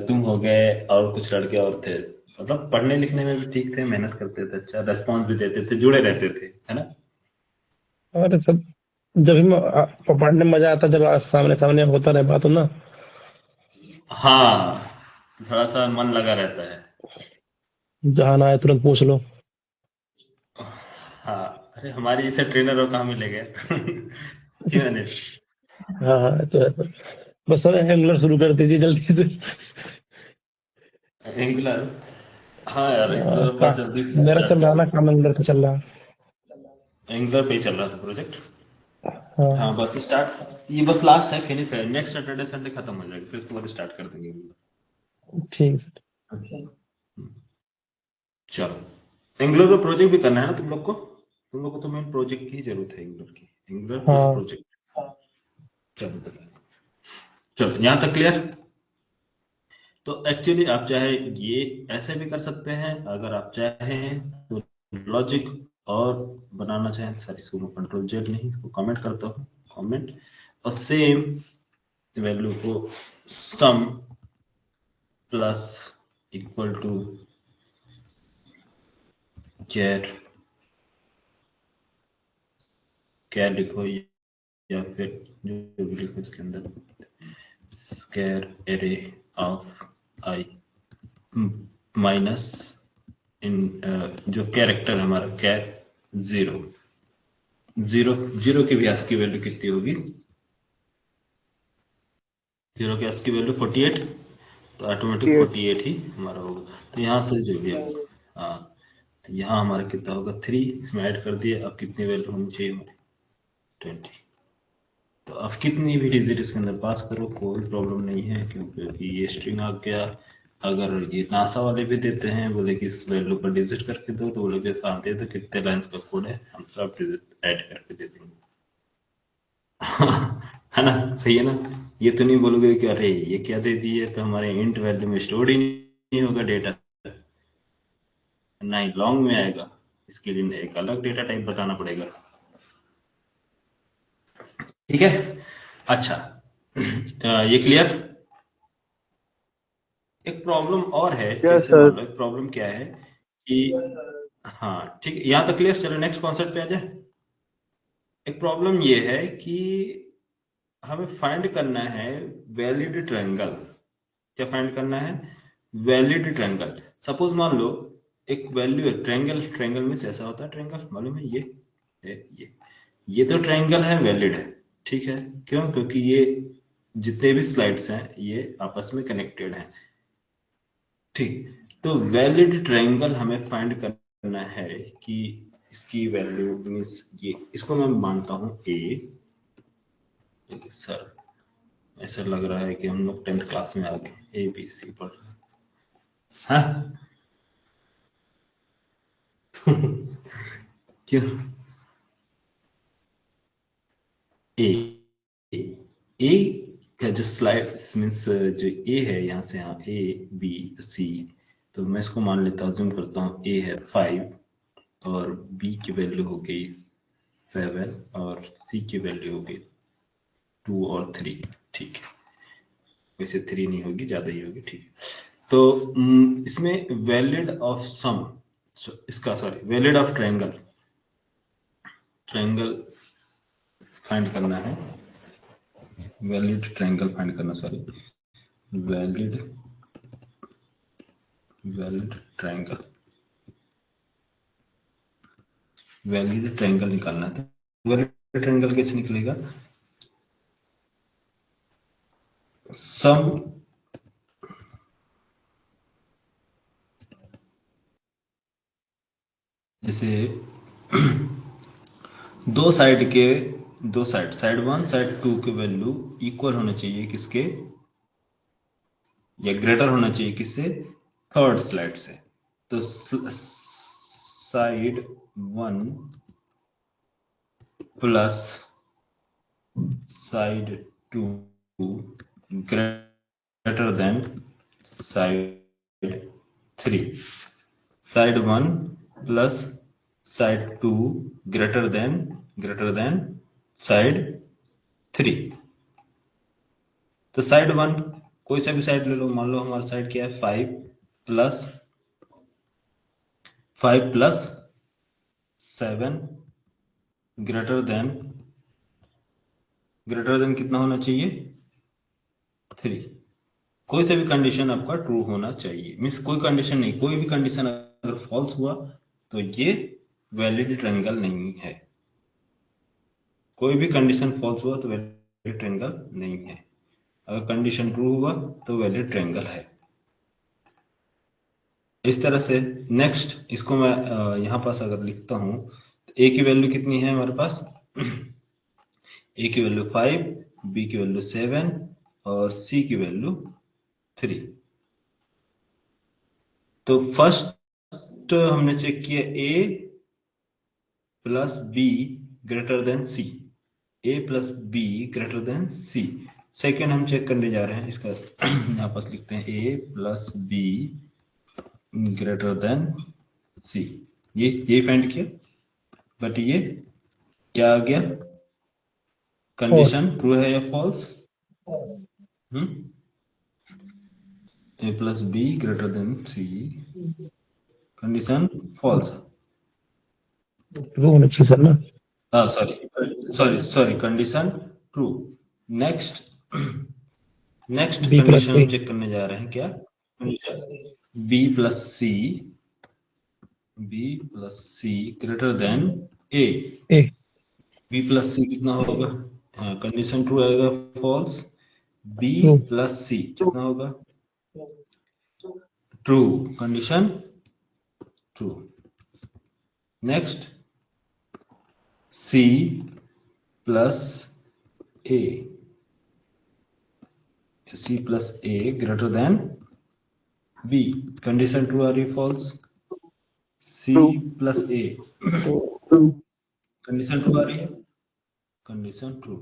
तुम हो गए और कुछ लड़के और थे, मतलब पढ़ने लिखने में भी ठीक थे, मेहनत करते थे, अच्छा रेस्पॉन्स भी देते थे, जुड़े रहते थे, है ना? अरे सब जब भी पढ़ने में मजा आता जब सामने सामने होता रहे बात हो ना। हाँ, थोड़ा सा मन लगा रहता है। जहाँ ना आए तुरंत पूछ लो। हाँ, अरे हमारे जैसे ट्रेनर और कहाँ मिलेंगे? क्यों अनिल? हाँ हाँ, तो है सर। बस सर एंगुलर शुरू कर दीजिए जल्दी से। एंगुलर? हाँ यार एंगुलर का बहुत जल्दी मेरा स्टार्ट चल रहा कर ना, देंगे। काम एंगुलर से चल रहा। एंगुलर पे ही चल रहा था प्रोजेक्ट। हाँ हाँ बस स्टार्ट, ये बस लास्ट है, फिनिश है, नेक्स्ट सैटरडे संडे खत्म हो जाएगी, फिर उसके बाद स्टार्ट कर देंगे Angular। ठीक है। अच्छा, चलो एंगुलर का प्रोजेक्ट भी करना है ना तुम लोग को? तुम लोग को तो मेन प्रोजेक्ट की ही जरूरत है एंगुलर की, एंगुलर प्लस हाँ प्रोजेक्ट। चलो चलो यहाँ तक क्लियर? तो एक्चुअली आप चाहे ये ऐसे भी कर सकते हैं, अगर आप चाहें तो लॉजिक और बनाना चाहें सर इसको मैं कंट्रोल जेड नहीं, इसको कमेंट करता हूँ, कमेंट, और सेम वैल्यू को सम प्लस इक्वल टू क्या लिखो, या फिर जो भी लिखो इसके अंदर square array of I minus इन जो कैरेक्टर हमारा कैर जीरो के व्यास की वैल्यू कितनी होगी, जीरो के व्यास की वैल्यू 48, तो ऑटोमेटिक 48 ही हमारा होगा। तो यहाँ से जो भी हाँ, तो यहाँ हमारा कितना होगा 3, इसमें ऐड कर दिया। अब कितनी वैल्यू होनी चाहिए हमारी 20। तो अब कितनी भी डिजिट इसके अंदर पास करो कोई प्रॉब्लम नहीं है, क्योंकि ये स्ट्रिंग आ गया। अगर ये नासा वाले भी देते हैं, बोले कि इस वैल्यू पर डिजिट करके दो, तो बोले कि साथ दे दो कितने लाइन्स का कोड है, हम सब डिजिट ऐड करके दे देंगे। है ना, सही है ना। ये तो नहीं बोलोगे कि अरे ये क्या दे दिए, तो हमारे इंट वैल्यू में स्टोर ही नहीं होगा डेटा, नहीं लॉन्ग में आएगा, इसके लिए एक अलग डेटा टाइप बताना पड़ेगा। ठीक है, अच्छा ये क्लियर। एक प्रॉब्लम और है, जैसे मान लो एक प्रॉब्लम क्या है कि हाँ ठीक है, यहाँ तक क्लियर। चलो नेक्स्ट कॉन्सेप्ट पे आ जाए। एक प्रॉब्लम ये है कि हमें फाइंड करना है वैलिड ट्रायंगल। क्या फाइंड करना है, वैलिड ट्रायंगल। सपोज मान लो एक वैल्यू है, ट्रायंगल में ऐसा होता है, ट्रायंगल मालूम है, ये तो ट्रायंगल है, वैलिड है, ठीक है। क्यों, क्योंकि ये जितने भी स्लाइड्स हैं ये आपस में कनेक्टेड हैं, ठीक। तो वैलिड ट्रायंगल हमें फाइंड करना है कि इसकी वैल्यू मीन्स ये, इसको मैं मानता हूँ ए। सर ऐसा लग रहा है कि हम लोग 10th क्लास में आ गए, ABC पढ़ रहे हैं। क्यों, ए का जो स्लाइड मीन्स जो ए है, यहाँ से यहाँ ABC, तो मैं इसको मान लेता हूँ, जूम करता हूँ, ए है 5 और बी की वैल्यू हो गई 7 और सी की वैल्यू हो गई 2 और 3, ठीक है। वैसे 3 नहीं होगी, ज्यादा ही होगी, ठीक है। तो इसमें वैलिड ऑफ सम, इसका sorry valid of triangle find करना है, वैलिड ट्रायंगल फाइंड करना, सॉरी वैलिड ट्रायंगल निकालना था। वैलिड ट्रायंगल कैसे निकलेगा, सम जैसे दो साइड 1 साइड 2 के वैल्यू इक्वल होना चाहिए किसके, या ग्रेटर होना चाहिए किससे, थर्ड स्लाइड से। तो side 1 plus side 2 greater than side 3, side 1 plus side 2 greater than side 3। तो साइड 1 कोई सा भी साइड ले लो, मान लो हमारा साइड क्या है 5 प्लस 7 ग्रेटर देन कितना होना चाहिए 3। कोई सा भी कंडीशन आपका ट्रू होना चाहिए, मीन्स कोई कंडीशन नहीं, कोई भी कंडीशन अगर फॉल्स हुआ तो ये वैलिड ट्रायंगल नहीं है। कोई भी कंडीशन फॉल्स हुआ तो वैलिड ट्रायंगल नहीं है, अगर कंडीशन ट्रू हुआ तो वैलिड ट्रायंगल है। इस तरह से नेक्स्ट इसको मैं यहाँ पास अगर लिखता हूँ, तो ए की वैल्यू कितनी है हमारे पास, ए की वैल्यू 5, बी की वैल्यू 7 और सी की वैल्यू 3। तो फर्स्ट हमने चेक किया A plus B greater than C, A plus B greater than C. Second हम चेक करने जा रहे हैं, इसका यहाँ पास लिखते हैं A plus B greater than C, ये फाइंड किया। बट ये क्या आ गया, कंडीशन ट्रू है या false? A plus B greater than C, condition false. True होना चाहिए सर ना। Sorry condition true. Next B plus condition A। हम चेक करने जा रहे हैं, क्या B plus C greater than A. A। B plus C कितना होगा, कंडीशन ट्रू आएगा false, B True। Plus C कितना होगा, true, condition true. Next C plus A, C plus A greater than B, condition true आ रही है false, C plus A condition true आ रही है, condition true.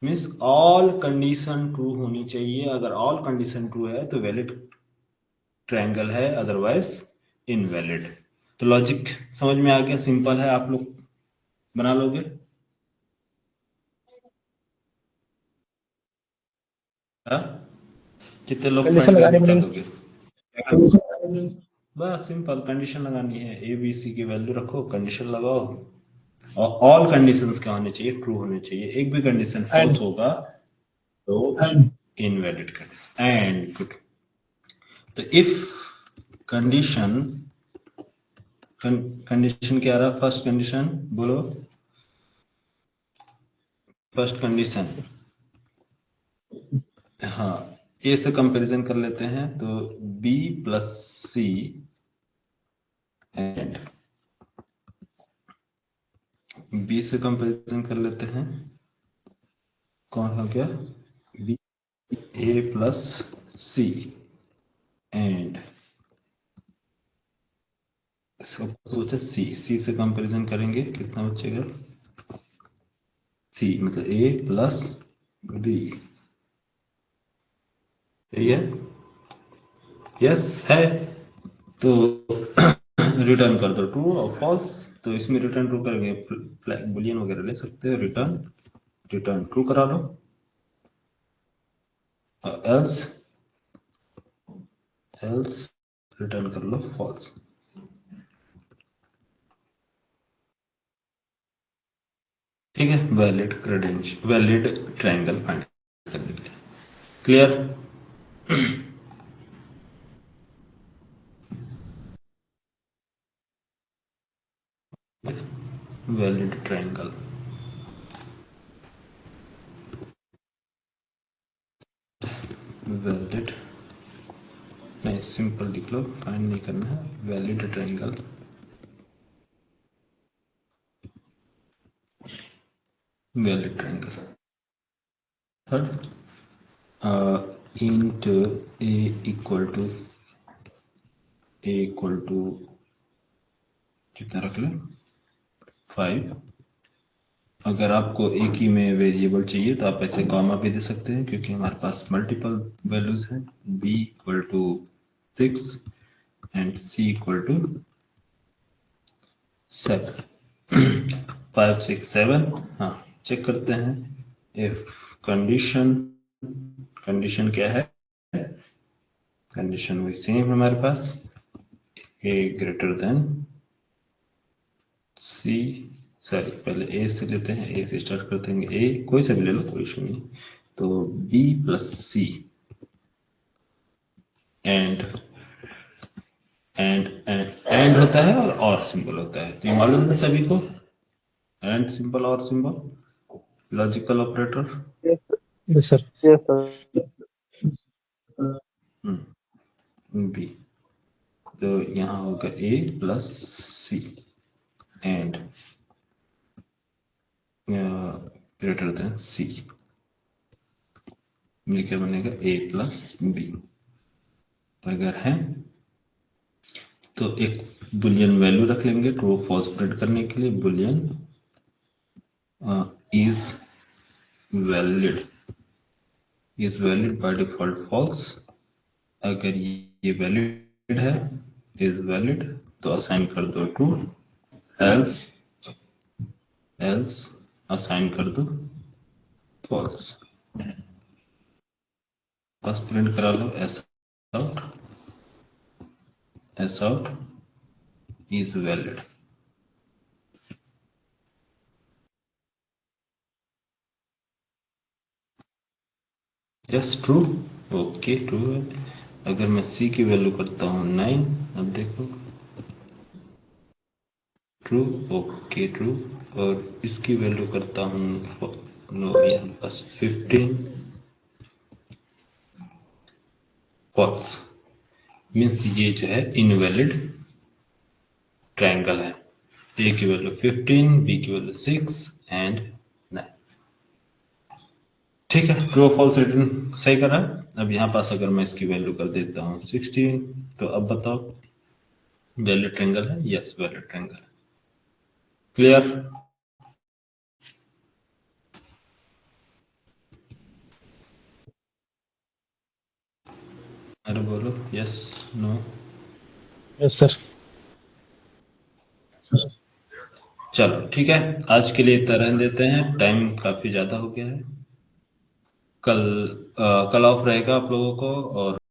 Means all condition true होनी चाहिए। अगर ऑल कंडीशन ट्रू है तो वैलिड ट्रायंगल है, अदरवाइज इनवैलिड। तो लॉजिक समझ में आ गया, सिंपल है, आप लोग बना लोगे। कितने लोग कंडीशन फाइंड लगानी बता पड़ेगी। दोगे? बस सिंपल कंडीशन लगानी है, ए बी सी की वैल्यू रखो, कंडीशन लगाओ, और ऑल कंडीशंस क्या होने चाहिए, ट्रू होने चाहिए। एक भी कंडीशन फॉल्स होगा तो इनवैलिड कंडीशन। And good. तो इफ कंडीशन क्या रहा, फर्स्ट कंडीशन बोलो, फर्स्ट कंडीशन, हाँ, ए से कंपैरिजन कर लेते हैं, तो B plus C and B से कंपैरिजन कर लेते हैं, कौन हो गया, B A plus C and सोचा सी से कंपैरिजन करेंगे, कितना बचेगा, सी मतलब ए प्लस बी, सही है, यस है। तो रिटर्न कर दो ट्रू और फॉल्स। तो इसमें रिटर्न ट्रू करेंगे, बुलियन वगैरह ले सकते हो, रिटर्न ट्रू करा लो, और एल्स रिटर्न कर लो फॉल्स। ठीक है, वैलिड ट्रायंगल फाइंड करने के लिए। क्लियर? वैलिड ट्रायंगल, वैलिड नहीं, सिंपल लिख लो, फाइंड नहीं करना है, valid triangle, valid triangle. Third, int a equal to कितना रख लें, 5। अगर आपको एक ही में वेरिएबल चाहिए तो आप ऐसे कॉमा भी दे सकते हैं, क्योंकि हमारे पास मल्टीपल वैल्यूज हैं, b equal to 6 and c equal to 7, 5 6 7। हाँ, चेक करते हैं, इफ कंडीशन क्या है, कंडीशन वही सेम है हमारे पास, a greater than C, sorry पहले ए से लेते हैं, ए से स्टार्ट करते हैं, ए कोई सा भी ले लो, कोई इशू नहीं। तो बी प्लस सी एंड होता है और सिंबल होता है, तो ये मालूम है सभी को, and symbol or symbol, logical operator. Yes sir. B, तो यहाँ होगा A plus C and greater than C, ये क्या बनेगा, ए प्लस बी। अगर है तो एक बुलियन वैल्यू रख लेंगे ट्रू फॉल्स प्रिंट करने के लिए, boolean is valid by default false. अगर ये वैलिड है, इज वैलिड, तो असाइन कर दो ट्रू, एल्स एल्स असाइन कर दो फॉल्स। बस प्रिंट करा लो S out is valid. Yes true, okay true है। अगर मैं सी की वैल्यू करता हूँ 9, अब देखो ट्रू, ओके ट्रू। और इसकी वैल्यू करता हूँ नो, यहाँ पास 15 फॉल्स। मीन्स ये जो है इनवैलिड ट्रायंगल है। ए की वैल्यू 15, बी की वैल्यू 6 एंड 9। ठीक है, ट्रू और फॉल्स रिटर्न सही करा। अब यहाँ पास अगर मैं इसकी वैल्यू कर देता हूँ 16, तो अब बताओ वैलिड ट्रायंगल है? यस, वैलिड ट्रायंगल है। क्लियर? अरे बोलो यस नो। Yes sir. चलो ठीक है, आज के लिए इतना रहने देते हैं, टाइम काफी ज्यादा हो गया है। कल ऑफ रहेगा आप लोगों को, और